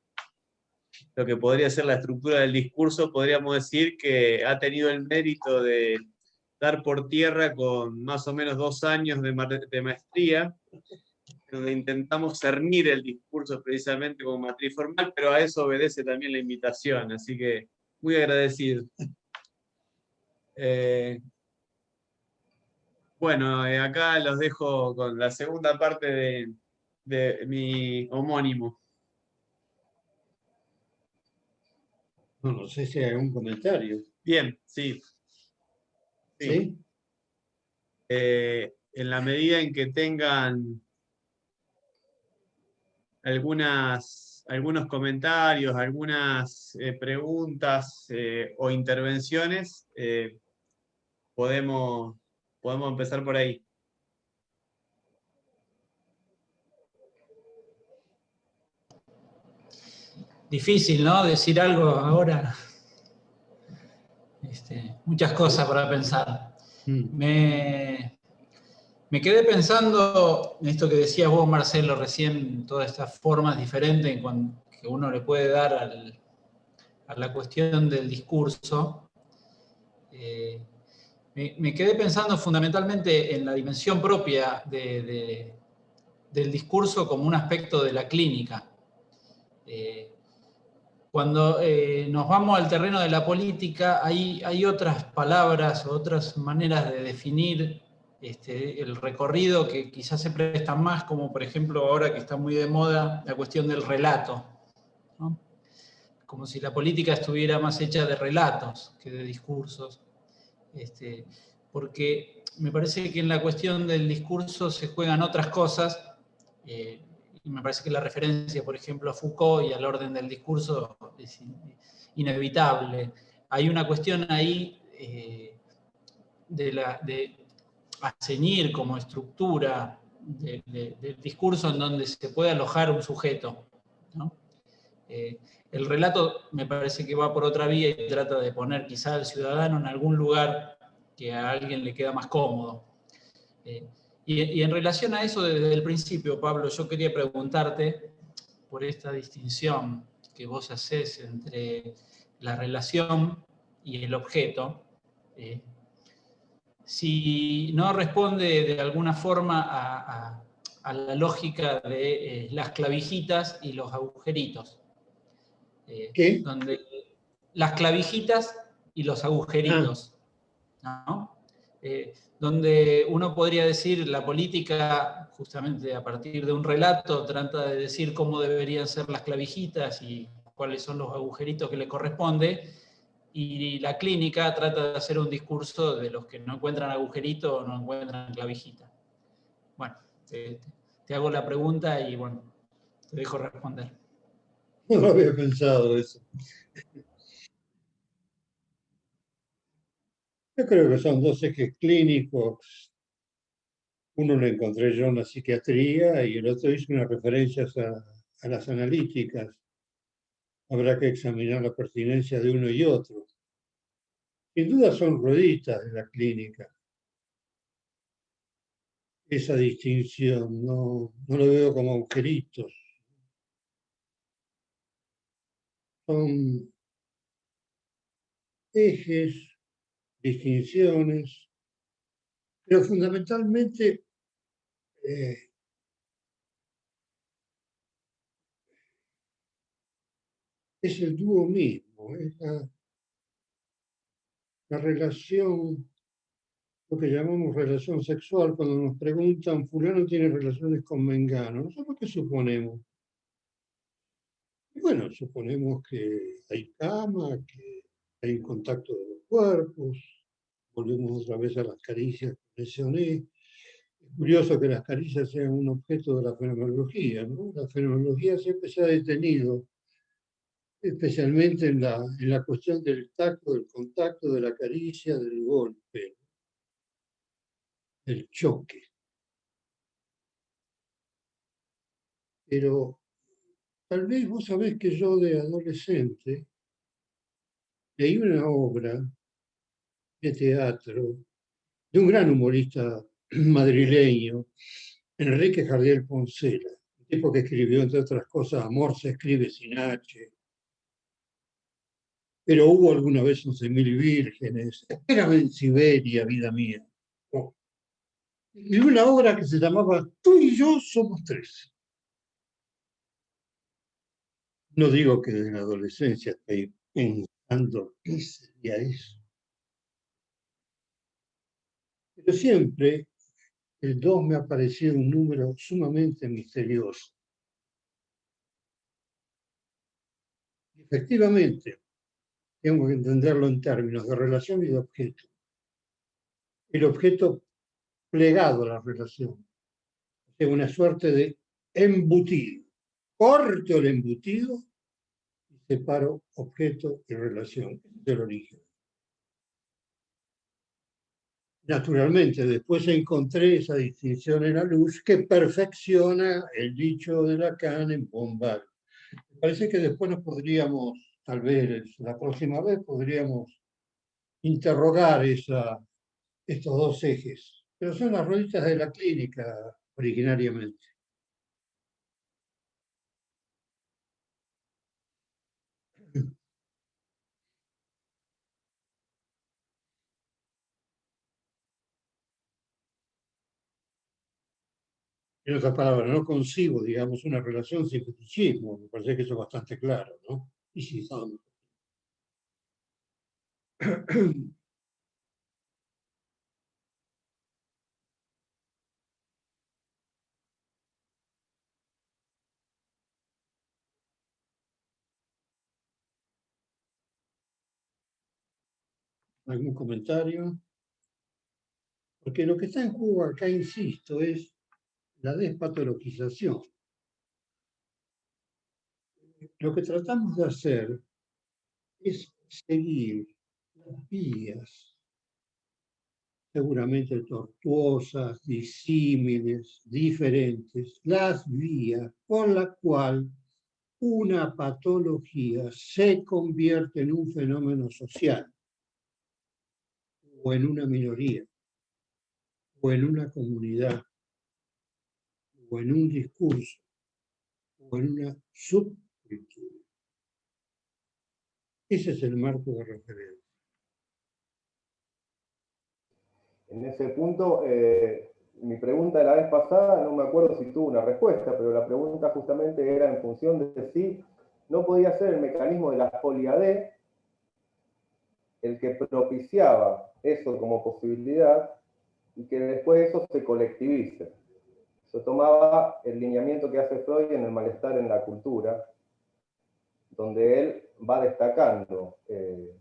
lo que podría ser la estructura del discurso, podríamos decir que ha tenido el mérito de dar por tierra con más o menos 2 años de maestría, donde intentamos cernir el discurso precisamente como matriz formal, pero a eso obedece también la invitación, así que muy agradecido. Bueno, acá los dejo con la segunda parte de mi homónimo. No sé si hay algún comentario. Bien, sí. ¿Sí? En la medida en que tengan algunos comentarios, algunas preguntas o intervenciones, podemos empezar por ahí. Difícil, ¿no? Decir algo ahora. muchas cosas para pensar. Me quedé pensando en esto que decías vos, Marcelo, recién, todas estas formas diferentes que uno le puede dar a la cuestión del discurso. Me quedé pensando fundamentalmente en la dimensión propia del discurso como un aspecto de la clínica. Cuando nos vamos al terreno de la política, hay otras palabras, otras maneras de definir el recorrido que quizás se prestan más, como por ejemplo ahora que está muy de moda la cuestión del relato, ¿no? Como si la política estuviera más hecha de relatos que de discursos. Porque me parece que en la cuestión del discurso se juegan otras cosas, y me parece que la referencia, por ejemplo, a Foucault y al orden del discurso es inevitable. Hay una cuestión ahí de ceñir como estructura del discurso en donde se puede alojar un sujeto, ¿no? El relato me parece que va por otra vía y trata de poner quizá al ciudadano en algún lugar que a alguien le queda más cómodo. Y en relación a eso, desde el principio, Pablo, yo quería preguntarte por esta distinción que vos hacés entre la relación y el objeto, si no responde de alguna forma a la lógica de las clavijitas y los agujeritos. ¿Qué? Donde las clavijitas y los agujeritos, ¿no? Donde uno podría decir la política, justamente a partir de un relato, trata de decir cómo deberían ser las clavijitas y cuáles son los agujeritos que le corresponde, y la clínica trata de hacer un discurso de los que no encuentran agujerito o no encuentran clavijita. Bueno, te hago la pregunta y bueno, te dejo responder. No lo había pensado eso. Yo creo que son dos ejes clínicos. Uno lo encontré yo en la psiquiatría y el otro hizo unas referencias a las analíticas. Habrá que examinar la pertinencia de uno y otro. Sin duda son rueditas de la clínica. Esa distinción, no lo veo como agujeritos. Son ejes, distinciones, pero fundamentalmente es el dúo mismo, es la relación, lo que llamamos relación sexual, cuando nos preguntan, fulano tiene relaciones con mengano, ¿nosotros qué suponemos? Y bueno, suponemos que hay cama, que hay un contacto de los cuerpos, volvemos otra vez a las caricias que mencioné. Es curioso que las caricias sean un objeto de la fenomenología, ¿no? La fenomenología siempre se ha detenido, especialmente en la cuestión del tacto, del contacto, de la caricia, del golpe, del choque. Pero tal vez vos sabés que yo de adolescente leí una obra de teatro de un gran humorista madrileño, Enrique Jardiel Poncela, un tipo que escribió, entre otras cosas, Amor se escribe sin H, pero hubo alguna vez 11.000 vírgenes, Espérame en Siberia, vida mía. Oh. Y una obra que se llamaba Tú y yo somos tres. No digo que desde la adolescencia estoy pensando qué sería eso, pero siempre el 2 me ha parecido un número sumamente misterioso. Y efectivamente, tengo que entenderlo en términos de relación y de objeto. El objeto plegado a la relación. Es una suerte de embutido. Corto el embutido y separo objeto y relación. Ese es el origen. Naturalmente, después encontré esa distinción en la luz que perfecciona el dicho de Lacan en Bombal. Me parece que después nos podríamos, tal vez la próxima vez, podríamos interrogar estos dos ejes. Pero son las rueditas de la clínica originariamente. En otras palabras, no concibo, digamos, una relación sin fetichismo. Me parece que eso es bastante claro, ¿no? Y sí, son. ¿Algún comentario? Porque lo que está en juego acá, insisto, es la despatologización. Lo que tratamos de hacer es seguir las vías, seguramente tortuosas, disímiles, diferentes, las vías por la cual una patología se convierte en un fenómeno social, o en una minoría, o en una comunidad, o en un discurso, o en una subcultura. Ese es el marco de referencia. En ese punto, mi pregunta de la vez pasada, no me acuerdo si tuvo una respuesta, pero la pregunta justamente era en función de si no podía ser el mecanismo de la folia D el que propiciaba eso como posibilidad y que después eso se colectivice. Se tomaba el lineamiento que hace Freud en el malestar en la cultura, donde él va destacando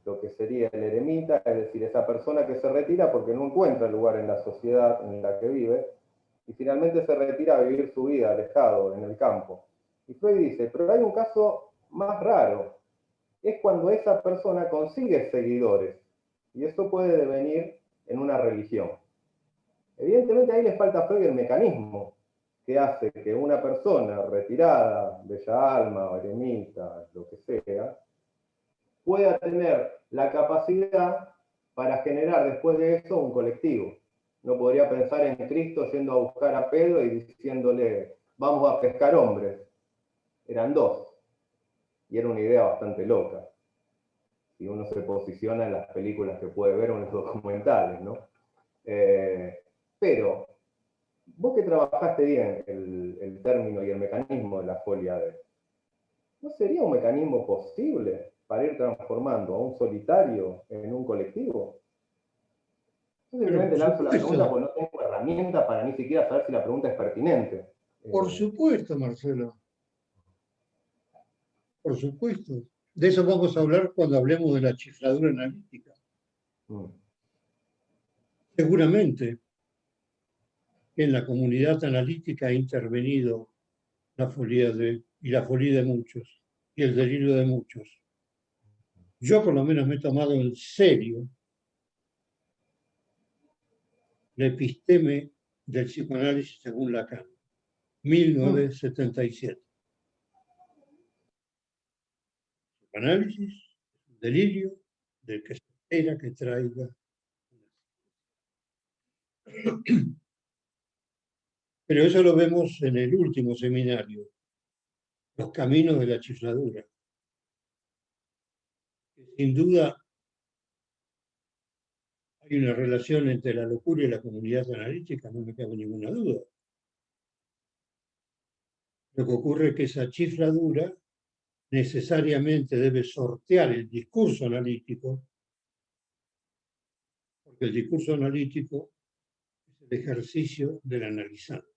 lo que sería el eremita, es decir, esa persona que se retira porque no encuentra lugar en la sociedad en la que vive, y finalmente se retira a vivir su vida alejado en el campo. Y Freud dice, pero hay un caso más raro, es cuando esa persona consigue seguidores, y eso puede devenir en una religión. Evidentemente ahí le falta a Freud el mecanismo que hace que una persona retirada, bella alma, eremita, lo que sea, pueda tener la capacidad para generar después de eso un colectivo. No podría pensar en Cristo yendo a buscar a Pedro y diciéndole, vamos a pescar hombres. Eran dos. Y era una idea bastante loca. Si uno se posiciona en las películas que puede ver o en los documentales, ¿no? Pero vos que trabajaste bien el término y el mecanismo de la folia D, ¿no sería un mecanismo posible para ir transformando a un solitario en un colectivo? Yo simplemente lanzo la pregunta porque no tengo herramienta para ni siquiera saber si la pregunta es pertinente. Por supuesto, Marcelo. Por supuesto. De eso vamos a hablar cuando hablemos de la chifladura analítica. Seguramente en la comunidad analítica ha intervenido la folia y la folia de muchos, y el delirio de muchos. Yo por lo menos me he tomado en serio la episteme del psicoanálisis según Lacan, 1977. Psicoanálisis, delirio del que se espera que traiga. Pero eso lo vemos en el último seminario, Los caminos de la chifladura. Sin duda hay una relación entre la locura y la comunidad analítica, no me cabe ninguna duda. Lo que ocurre es que esa chifladura necesariamente debe sortear el discurso analítico, porque el discurso analítico es el ejercicio del analizante.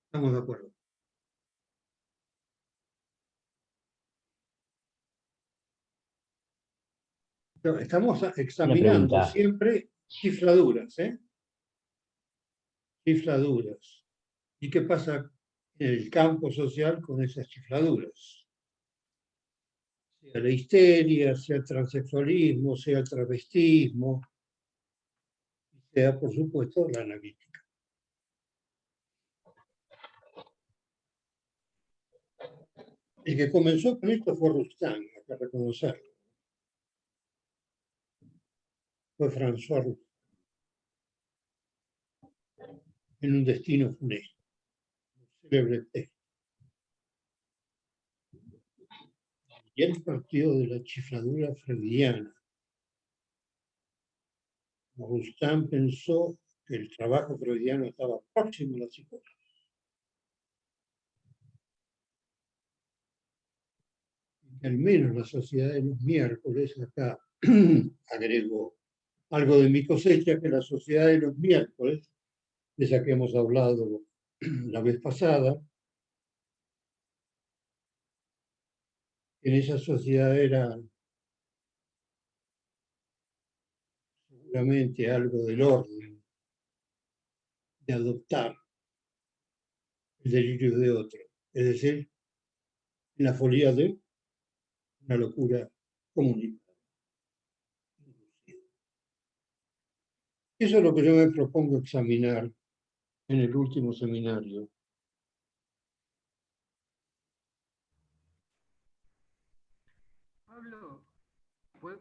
¿Estamos de acuerdo? Estamos examinando siempre chifladuras, ¿eh? Chifladuras. ¿Y qué pasa en el campo social con esas chifladuras? Sea la histeria, sea el transexualismo, sea el travestismo, sea, por supuesto, la analítica. El que comenzó con esto fue Rustanger. que reconocerlo. Fue François Rousseau, en Un destino funesto, un célebre texto. Y él partió de la chifladura freudiana. Roustan pensó que el trabajo freudiano estaba próximo a la psicosis. Que al menos la sociedad de los miércoles, acá agregó algo de mi cosecha, que la sociedad de los miércoles, de esa que hemos hablado la vez pasada, en esa sociedad era seguramente algo del orden de adoptar el delirio de otro, es decir, la folía de una locura comunitaria. Eso es lo que yo me propongo examinar en el último seminario. Pablo,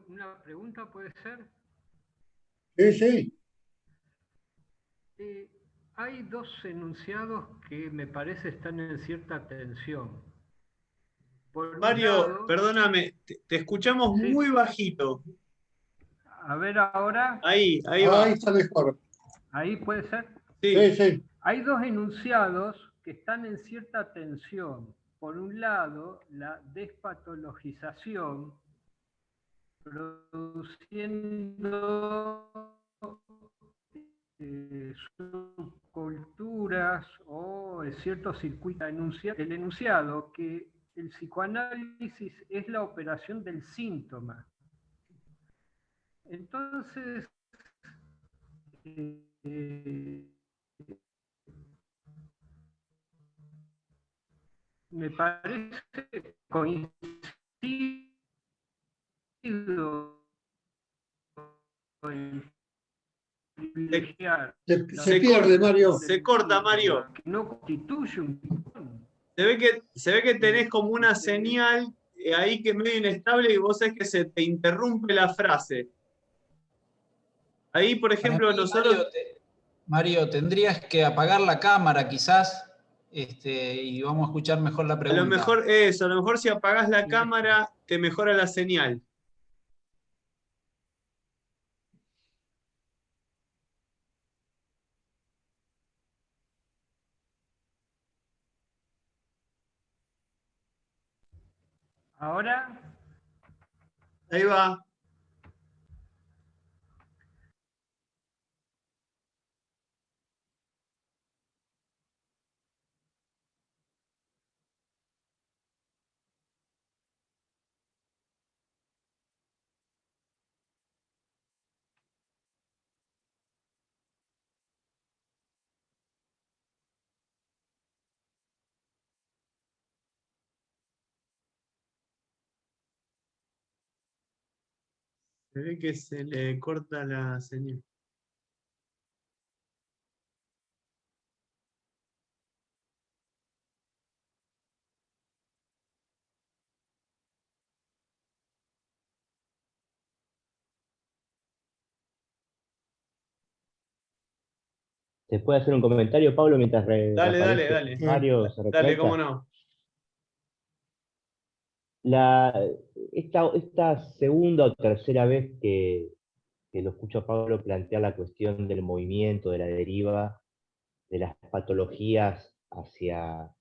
una pregunta puede ser. Sí. Hay dos enunciados que me parece están en cierta tensión. Por un Mario, lado, perdóname, te escuchamos sí, muy bajito. a ver ahora, Ahí Ahí va. está mejor. ahí puede ser. Sí. Sí. Hay dos enunciados que están en cierta tensión. Por un lado, la despatologización, produciendo subculturas o ciertos circuitos. El enunciado que el psicoanálisis es la operación del síntoma. Entonces, me parece coincido en privilegiar Se pierde, Mario. Se corta, Mario. que no constituye un... Se ve que tenés como una señal ahí que es medio inestable y vos sabés que se te interrumpe la frase. Ahí, por ejemplo, Para mí, nosotros... Mario, tendrías que apagar la cámara quizás y vamos a escuchar mejor la pregunta. a lo mejor si apagás la cámara te mejora la señal. Ahora, Ahí va. Se ve que se le corta la señal. ¿Se puede hacer un comentario, Pablo, mientras Dale. Mario se reconecta? Dale, cómo no. Esta segunda o tercera vez que lo escucho a Pablo plantear la cuestión del movimiento, de la deriva, de las patologías hacia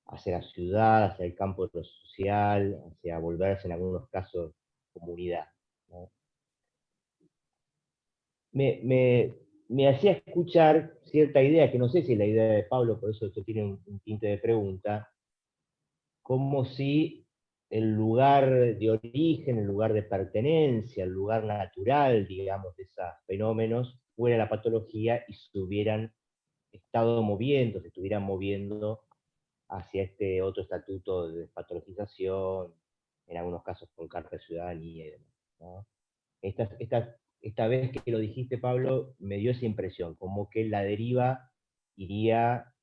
la ciudad, hacia el campo de lo social, hacia volverse en algunos casos comunidad, ¿no? Me hacía escuchar cierta idea, que no sé si es la idea de Pablo, por eso esto tiene un tinte de pregunta, como si el lugar de origen, el lugar de pertenencia, el lugar natural, digamos, de esos fenómenos, fuera la patología y se hubieran estado moviendo, se estuvieran moviendo hacia este otro estatuto de despatologización, en algunos casos con carta de ciudadanía y demás, ¿no? Esta vez que lo dijiste, Pablo, me dio esa impresión, como que la deriva iría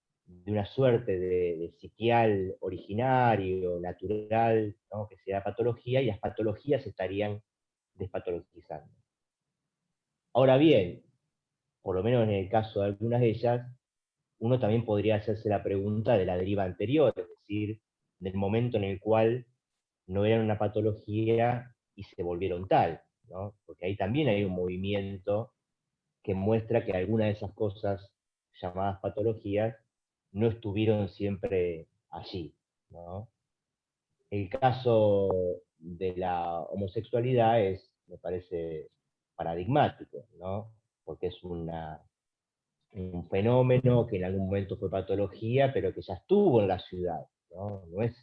de una suerte de sitial originario, natural, ¿no? Que sea patología, y las patologías se estarían despatologizando. Ahora bien, por lo menos en el caso de algunas de ellas, uno también podría hacerse la pregunta de la deriva anterior, es decir, del momento en el cual no eran una patología y se volvieron tal, ¿no? Porque ahí también hay un movimiento que muestra que algunas de esas cosas llamadas patologías no estuvieron siempre allí, ¿no? El caso de la homosexualidad me parece paradigmático, ¿no? Porque es un fenómeno que en algún momento fue patología, pero que ya estuvo en la ciudad, ¿no? No es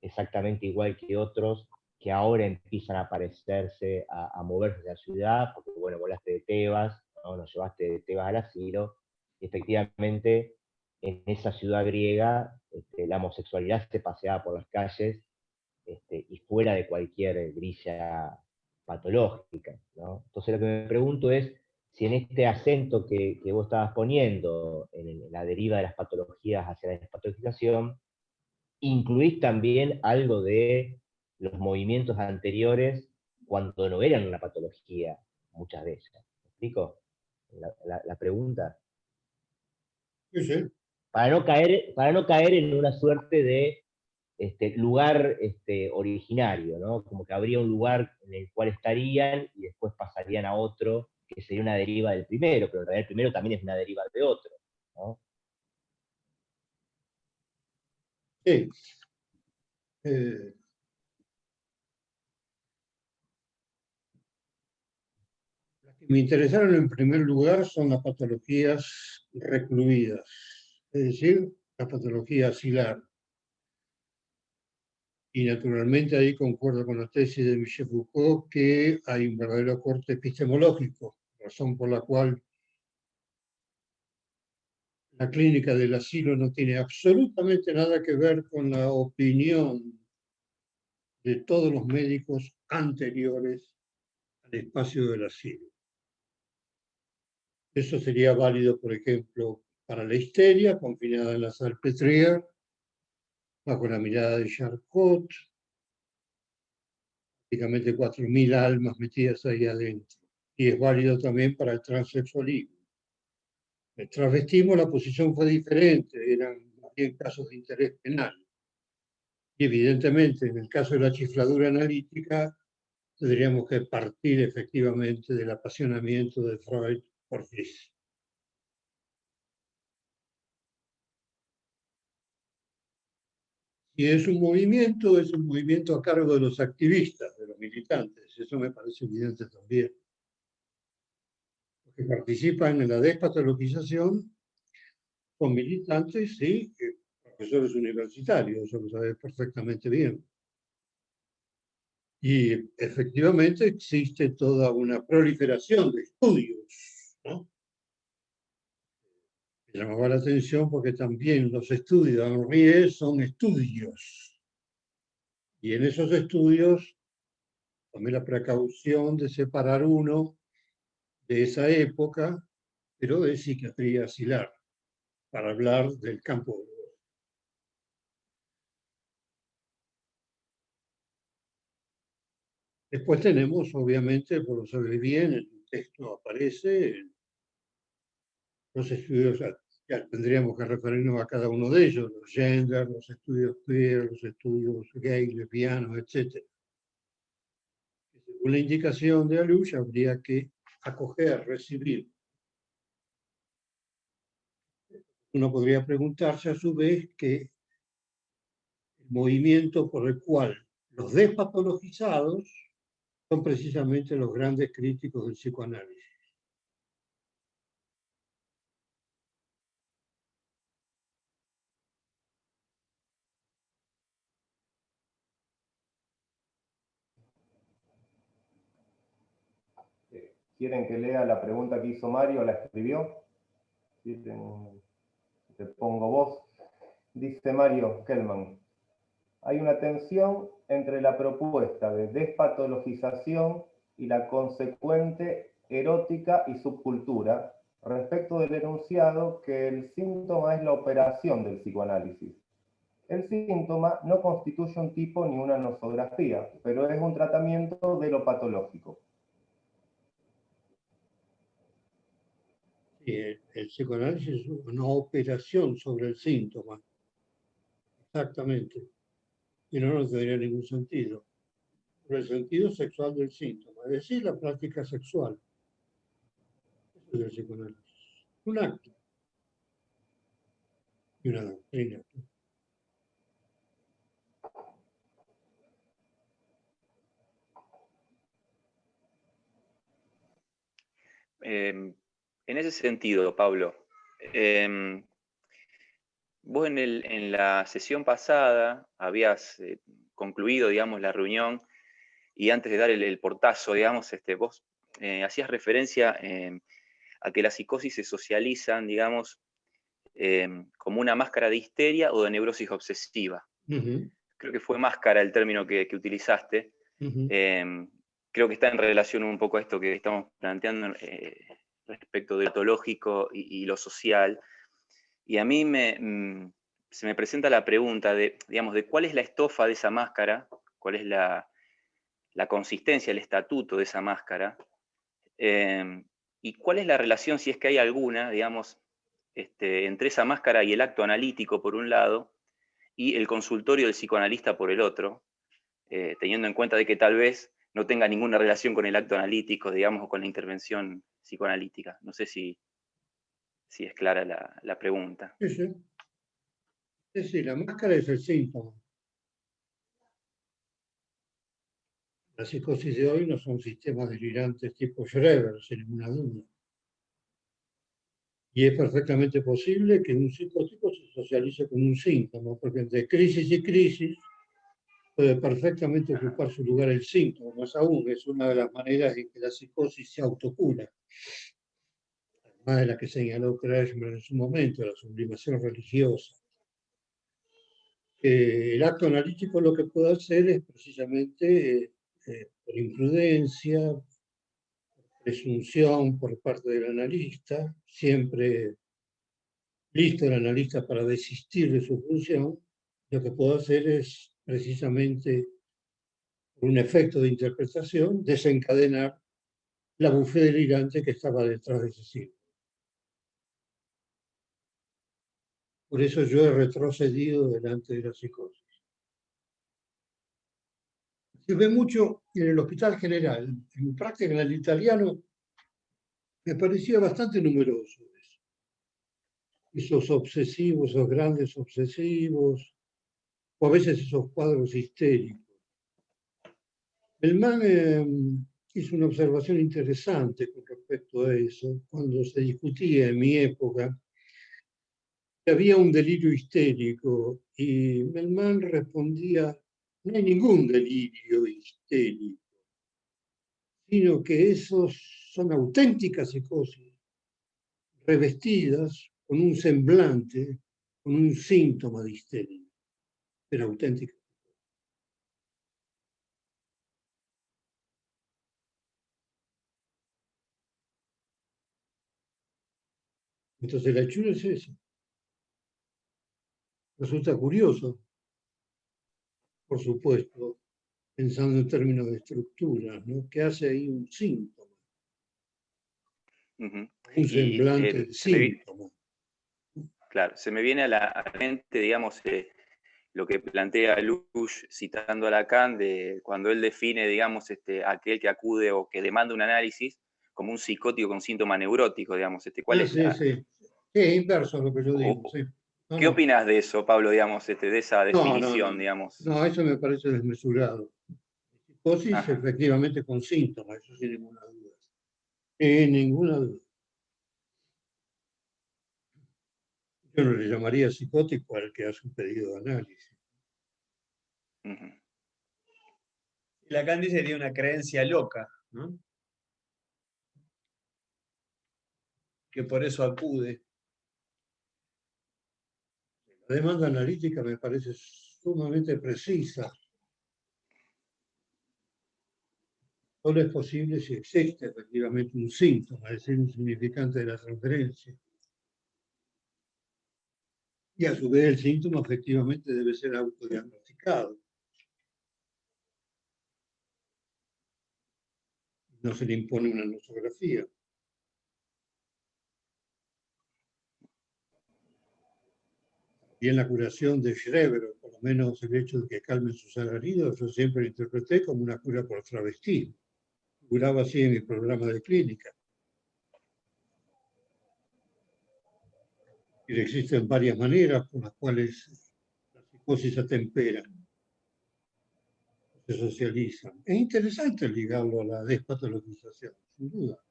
exactamente igual que otros que ahora empiezan a aparecerse, a moverse de la ciudad, porque bueno, volaste de Tebas, ¿no? Nos llevaste de Tebas al asilo, y efectivamente en esa ciudad griega la homosexualidad se paseaba por las calles y fuera de cualquier grilla patológica, ¿no? Entonces lo que me pregunto es si en este acento que vos estabas poniendo, en la deriva de las patologías hacia la despatologización, incluís también algo de los movimientos anteriores cuando no eran una patología, muchas de ellas. ¿Me explico? La pregunta. Sí, sí. Para no caer en una suerte de lugar originario, ¿no? Como que habría un lugar en el cual estarían y después pasarían a otro, que sería una deriva del primero, pero en realidad el primero también es una deriva de otro, ¿no? Sí. Eh, las que me interesaron en primer lugar son las patologías recluidas, es decir, la patología asilar. Y naturalmente ahí concuerdo con la tesis de Michel Foucault que hay un verdadero corte epistemológico, razón por la cual la clínica del asilo no tiene absolutamente nada que ver con la opinión de todos los médicos anteriores al espacio del asilo. Eso sería válido, por ejemplo, para la histeria, confinada en la Salpêtrière, bajo la mirada de Charcot, prácticamente 4.000 almas metidas ahí adentro. Y es válido también para el transexualismo. El travestismo, la posición fue diferente, eran bien casos de interés penal. Y evidentemente, en el caso de la chifladura analítica, tendríamos que partir efectivamente del apasionamiento de Freud por Fliss. Y es un movimiento a cargo de los activistas, de los militantes. Eso me parece evidente también. Los que participan en la despatologización son militantes, sí, profesores universitarios, eso lo sabe perfectamente bien. Y efectivamente existe toda una proliferación de estudios, ¿no? Me llamaba la atención porque también los estudios de Henriet son estudios. Y en esos estudios tomé la precaución de separar uno de esa época, pero de psiquiatría asilar, para hablar del campo de. Después tenemos, obviamente, por lo sabe bien, en el texto aparece los estudios, ya tendríamos que referirnos a cada uno de ellos, los gender, los estudios queer, los estudios gay, lesbianos, etc. Según la indicación de Alush, habría que acoger, recibir. Uno podría preguntarse a su vez que el movimiento por el cual los despatologizados son precisamente los grandes críticos del psicoanálisis. ¿Quieren que lea la pregunta que hizo Mario? ¿La escribió? ¿Sí? Te pongo voz. Dice Mario Kellman. Hay una tensión entre la propuesta de despatologización y la consecuente erótica y subcultura, respecto del enunciado que el síntoma es la operación del psicoanálisis. El síntoma no constituye un tipo ni una nosografía, pero es un tratamiento de lo patológico. Sí, el psicoanálisis es una operación sobre el síntoma. Exactamente. Y no tendría ningún sentido. Por el sentido sexual del síntoma, es decir, la práctica sexual. Eso es el psicoanálisis. Un acto y una doctrina. En ese sentido, Pablo, vos en la sesión pasada habías concluido, digamos, la reunión y antes de dar el portazo, digamos, vos hacías referencia a que las psicosis se socializan, digamos, como una máscara de histeria o de neurosis obsesiva. Creo que fue máscara el término que utilizaste. Creo que está en relación un poco a esto que estamos planteando respecto de lo etológico y lo social. Y a mí se me presenta la pregunta de, digamos, de cuál es la estofa de esa máscara, cuál es la consistencia, el estatuto de esa máscara, y cuál es la relación, si es que hay alguna, digamos, entre esa máscara y el acto analítico por un lado, y el consultorio del psicoanalista por el otro, teniendo en cuenta de que tal vez no tenga ninguna relación con el acto analítico, digamos, o con la intervención psicoanalítica. No sé si es clara la pregunta. Sí, sí. Es decir, la máscara es el síntoma. Las psicosis de hoy no son sistemas delirantes tipo Schreber, sin ninguna duda. Y es perfectamente posible que un psicótico se socialice con un síntoma, porque entre crisis y crisis puede perfectamente ocupar su lugar el síntoma. Más aún, es una de las maneras en que la psicosis se autocura. Además de la que señaló Kretschmer en su momento, la sublimación religiosa. El acto analítico lo que puede hacer es precisamente, por imprudencia, presunción por parte del analista, siempre listo el analista para desistir de su función, lo que puedo hacer es precisamente, por un efecto de interpretación, desencadenar la bufé delirante que estaba detrás de ese símbolo. Por eso yo he retrocedido delante de la psicosis. Se ve mucho en el Hospital General. En mi práctica en el italiano me parecía bastante numeroso eso. Esos obsesivos, esos grandes obsesivos, o a veces esos cuadros histéricos. Bellman hizo una observación interesante con respecto a eso, cuando se discutía en mi época que había un delirio histérico, y Bellman respondía: no hay ningún delirio histérico, sino que esos son auténticas psicosis, revestidas con un semblante, con un síntoma de histeria, pero auténticas. Entonces la hechura es eso. Resulta curioso, por supuesto, pensando en términos de estructuras, ¿no? ¿Qué hace ahí un síntoma? Un semblante de síntoma. Claro, se me viene a la mente, digamos, lo que plantea Lusch citando a Lacan, de cuando él define, digamos, aquel que acude o que demanda un análisis como un psicótico con síntoma neurótico, digamos. ¿Cuál es la... Sí, es inverso a lo que yo digo. Sí. ¿Qué opinas de eso, Pablo, digamos, de esa definición, digamos? No, eso me parece desmesurado. Psicosis, Ajá. efectivamente, con síntomas, eso sin ninguna duda. Sin ninguna duda. Yo no le llamaría psicótico al que hace un pedido de análisis. Lacan dice que tiene una creencia loca, ¿no? Que por eso acude. La demanda analítica me parece sumamente precisa. Solo es posible si existe efectivamente un síntoma, es decir, un significante de la transferencia. Y a su vez el síntoma efectivamente debe ser autodiagnosticado. No se le impone una nosografía. Bien, la curación de Schreber, por lo menos el hecho de que calmen sus alaridos, yo siempre lo interpreté como una cura por travestismo. Curaba así en mi programa de clínica. Y existen varias maneras por las cuales la psicosis se atempera, se socializa. Es interesante ligarlo a la despatologización, sin duda.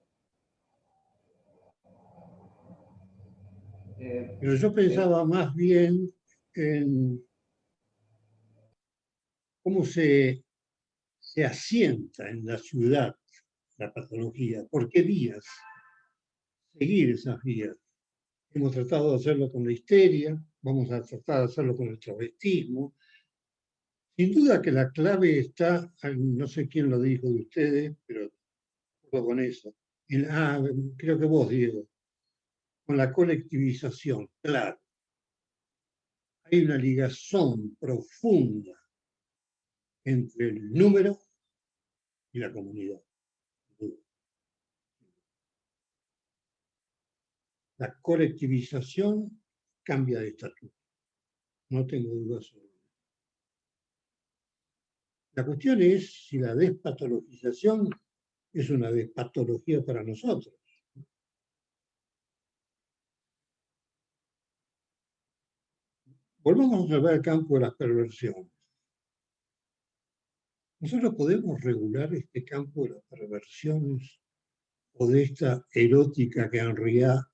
Pero yo pensaba más bien en cómo se asienta en la ciudad la patología, por qué vías, seguir esas vías. Hemos tratado de hacerlo con la histeria, vamos a tratar de hacerlo con el travestismo. Sin duda que la clave está, no sé quién lo dijo de ustedes, pero con eso. Creo que vos, Diego, con la colectivización, claro. Hay una ligación profunda entre el número y la comunidad. La colectivización cambia de estatus. No tengo dudas sobre eso. La cuestión es si la despatologización es una despatología para nosotros. Volvamos a ver el campo de las perversiones. Nosotros podemos regular este campo de las perversiones o de esta erótica que Henriat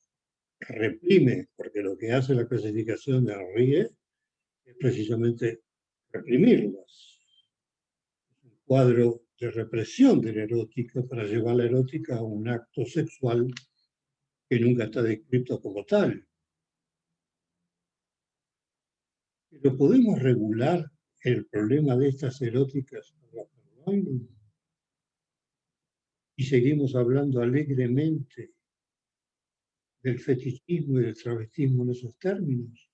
reprime, porque lo que hace la clasificación de Henriet es precisamente reprimirlas. Es un cuadro de represión de la erótica para llevar la erótica a un acto sexual que nunca está descrito como tal. Pero podemos regular el problema de estas eróticas y seguimos hablando alegremente del fetichismo y del travestismo en esos términos.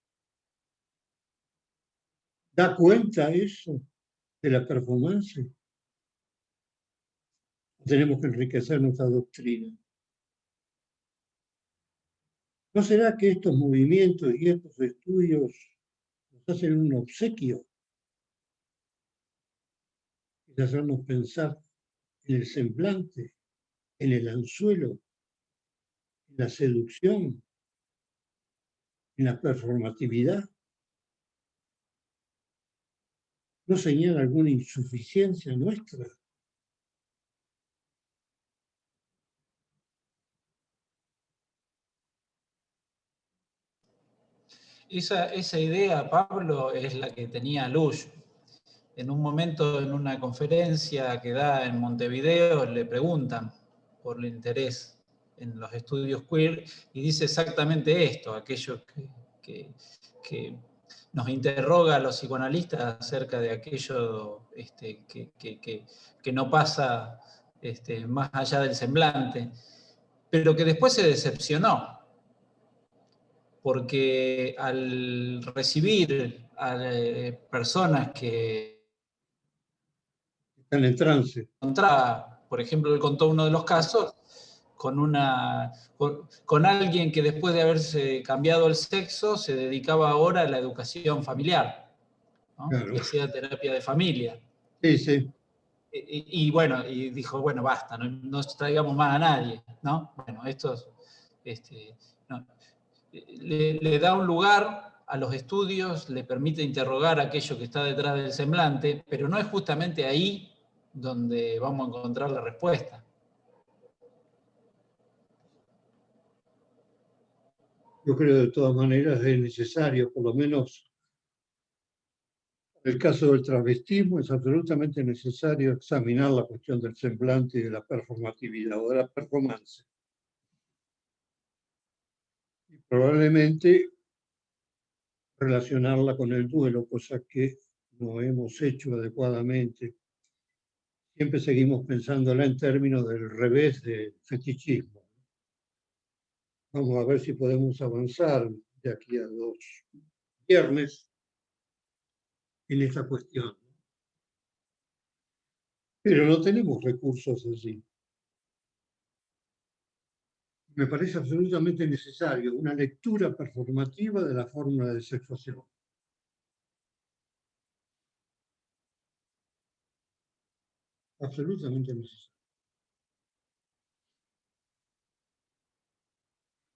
¿Da cuenta eso de la performance? Tenemos que enriquecer nuestra doctrina. ¿No será que estos movimientos y estos estudios nos hacen un obsequio? Es hacernos pensar en el semblante, en el anzuelo, en la seducción, en la performatividad. ¿No señala alguna insuficiencia nuestra? Esa idea, Pablo, es la que tenía Lush. En un momento, en una conferencia que da en Montevideo, le preguntan por el interés en los estudios queer y dice exactamente esto, aquello que nos interroga a los psicoanalistas acerca de aquello que no pasa más allá del semblante, pero que después se decepcionó, porque al recibir a personas que Están en trance. Por ejemplo, él contó uno de los casos con alguien que después de haberse cambiado el sexo se dedicaba ahora a la educación familiar, ¿no? Claro. Y hacía terapia de familia. Sí, sí. Y bueno, y dijo, bueno, basta, no traigamos más a nadie, ¿no? Bueno, no, le da un lugar a los estudios, le permite interrogar aquello que está detrás del semblante, pero no es justamente ahí donde vamos a encontrar la respuesta. Yo creo de todas maneras es necesario, por lo menos en el caso del travestismo, es absolutamente necesario examinar la cuestión del semblante y de la performatividad o de la performance. Y probablemente relacionarla con el duelo, cosa que no hemos hecho adecuadamente. siempre seguimos pensándola en términos del revés del fetichismo. Vamos a ver si podemos avanzar de aquí a 2 viernes en esta cuestión. Pero no tenemos recursos allí. Me parece absolutamente necesario una lectura performativa de la fórmula de sexuación. Absolutamente necesario.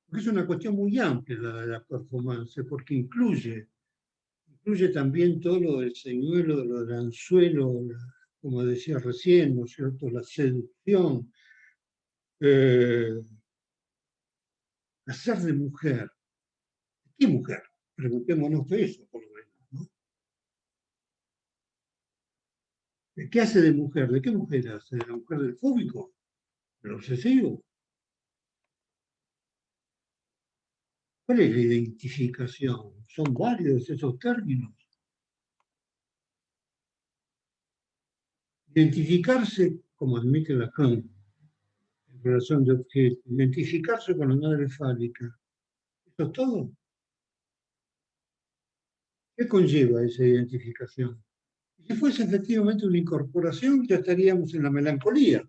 Porque es una cuestión muy amplia la de la performance, porque incluye también todo lo del señuelo, lo del anzuelo, como decía recién, ¿no es cierto?, la seducción, hacer de mujer. ¿Qué mujer? Preguntémonos de eso, por lo menos, ¿no? ¿Qué hace de mujer? ¿De qué mujer hace? ¿De la mujer del fóbico? ¿Del obsesivo? ¿Cuál es la identificación? Son varios esos términos. Identificarse, como admite Lacan, en relación de objeto, identificarse con la madre fálica. ¿Eso es todo? ¿Qué conlleva esa identificación? Si fuese efectivamente una incorporación, ya estaríamos en la melancolía.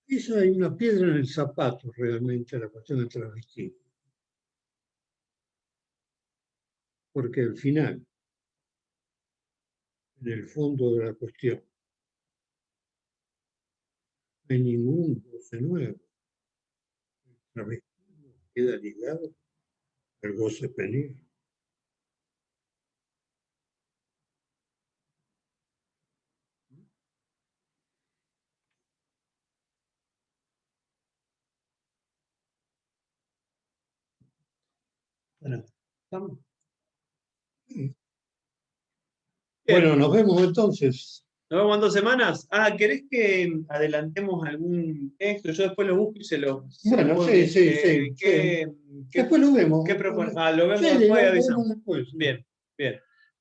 Eso hay una piedra en el zapato realmente, la cuestión del travestismo. Porque al final, en el fondo de la cuestión, no hay ningún goce nuevo. El travestismo queda ligado al goce peligro. Bueno, ¿estamos? Bueno, nos vemos entonces. Nos vemos en 2 semanas. Ah, ¿querés que adelantemos algún texto? Yo después lo busco y se lo Bueno, pongo. sí. Después lo vemos. ¿Qué propone? Ah, lo vemos Sí, después y lo avisamos. vemos después. Bien.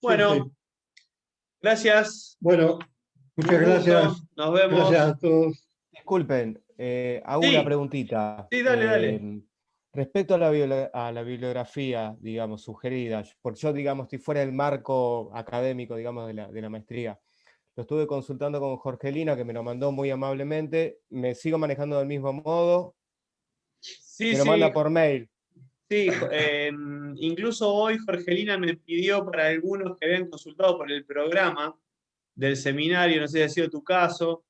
Bueno, gracias. Bueno, muchas Un gusto. gracias. Nos vemos. Gracias a todos. Disculpen, hago Sí. una preguntita. Sí, dale. Respecto a la bibliografía, digamos, sugerida, porque yo, digamos, estoy fuera del marco académico, digamos, de la maestría. Lo estuve consultando con Jorgelina, que me lo mandó muy amablemente. Me sigo manejando del mismo modo. Sí, Me lo manda por mail. Sí, incluso hoy Jorgelina me pidió para algunos que habían consultado por el programa del seminario, no sé si ha sido tu caso,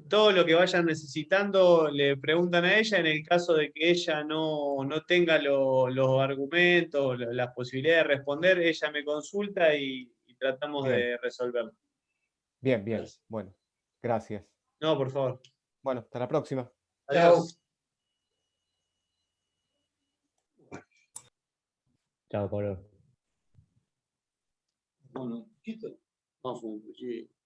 todo lo que vayan necesitando le preguntan a ella. En el caso de que ella no tenga los argumentos, las posibilidades de responder, ella me consulta y tratamos de resolverlo. Bien. Bueno, gracias. No, por favor. Bueno, hasta la próxima. Adiós. Chao, Pablo. Bueno, ¿qué? Vamos a fumar un poquito.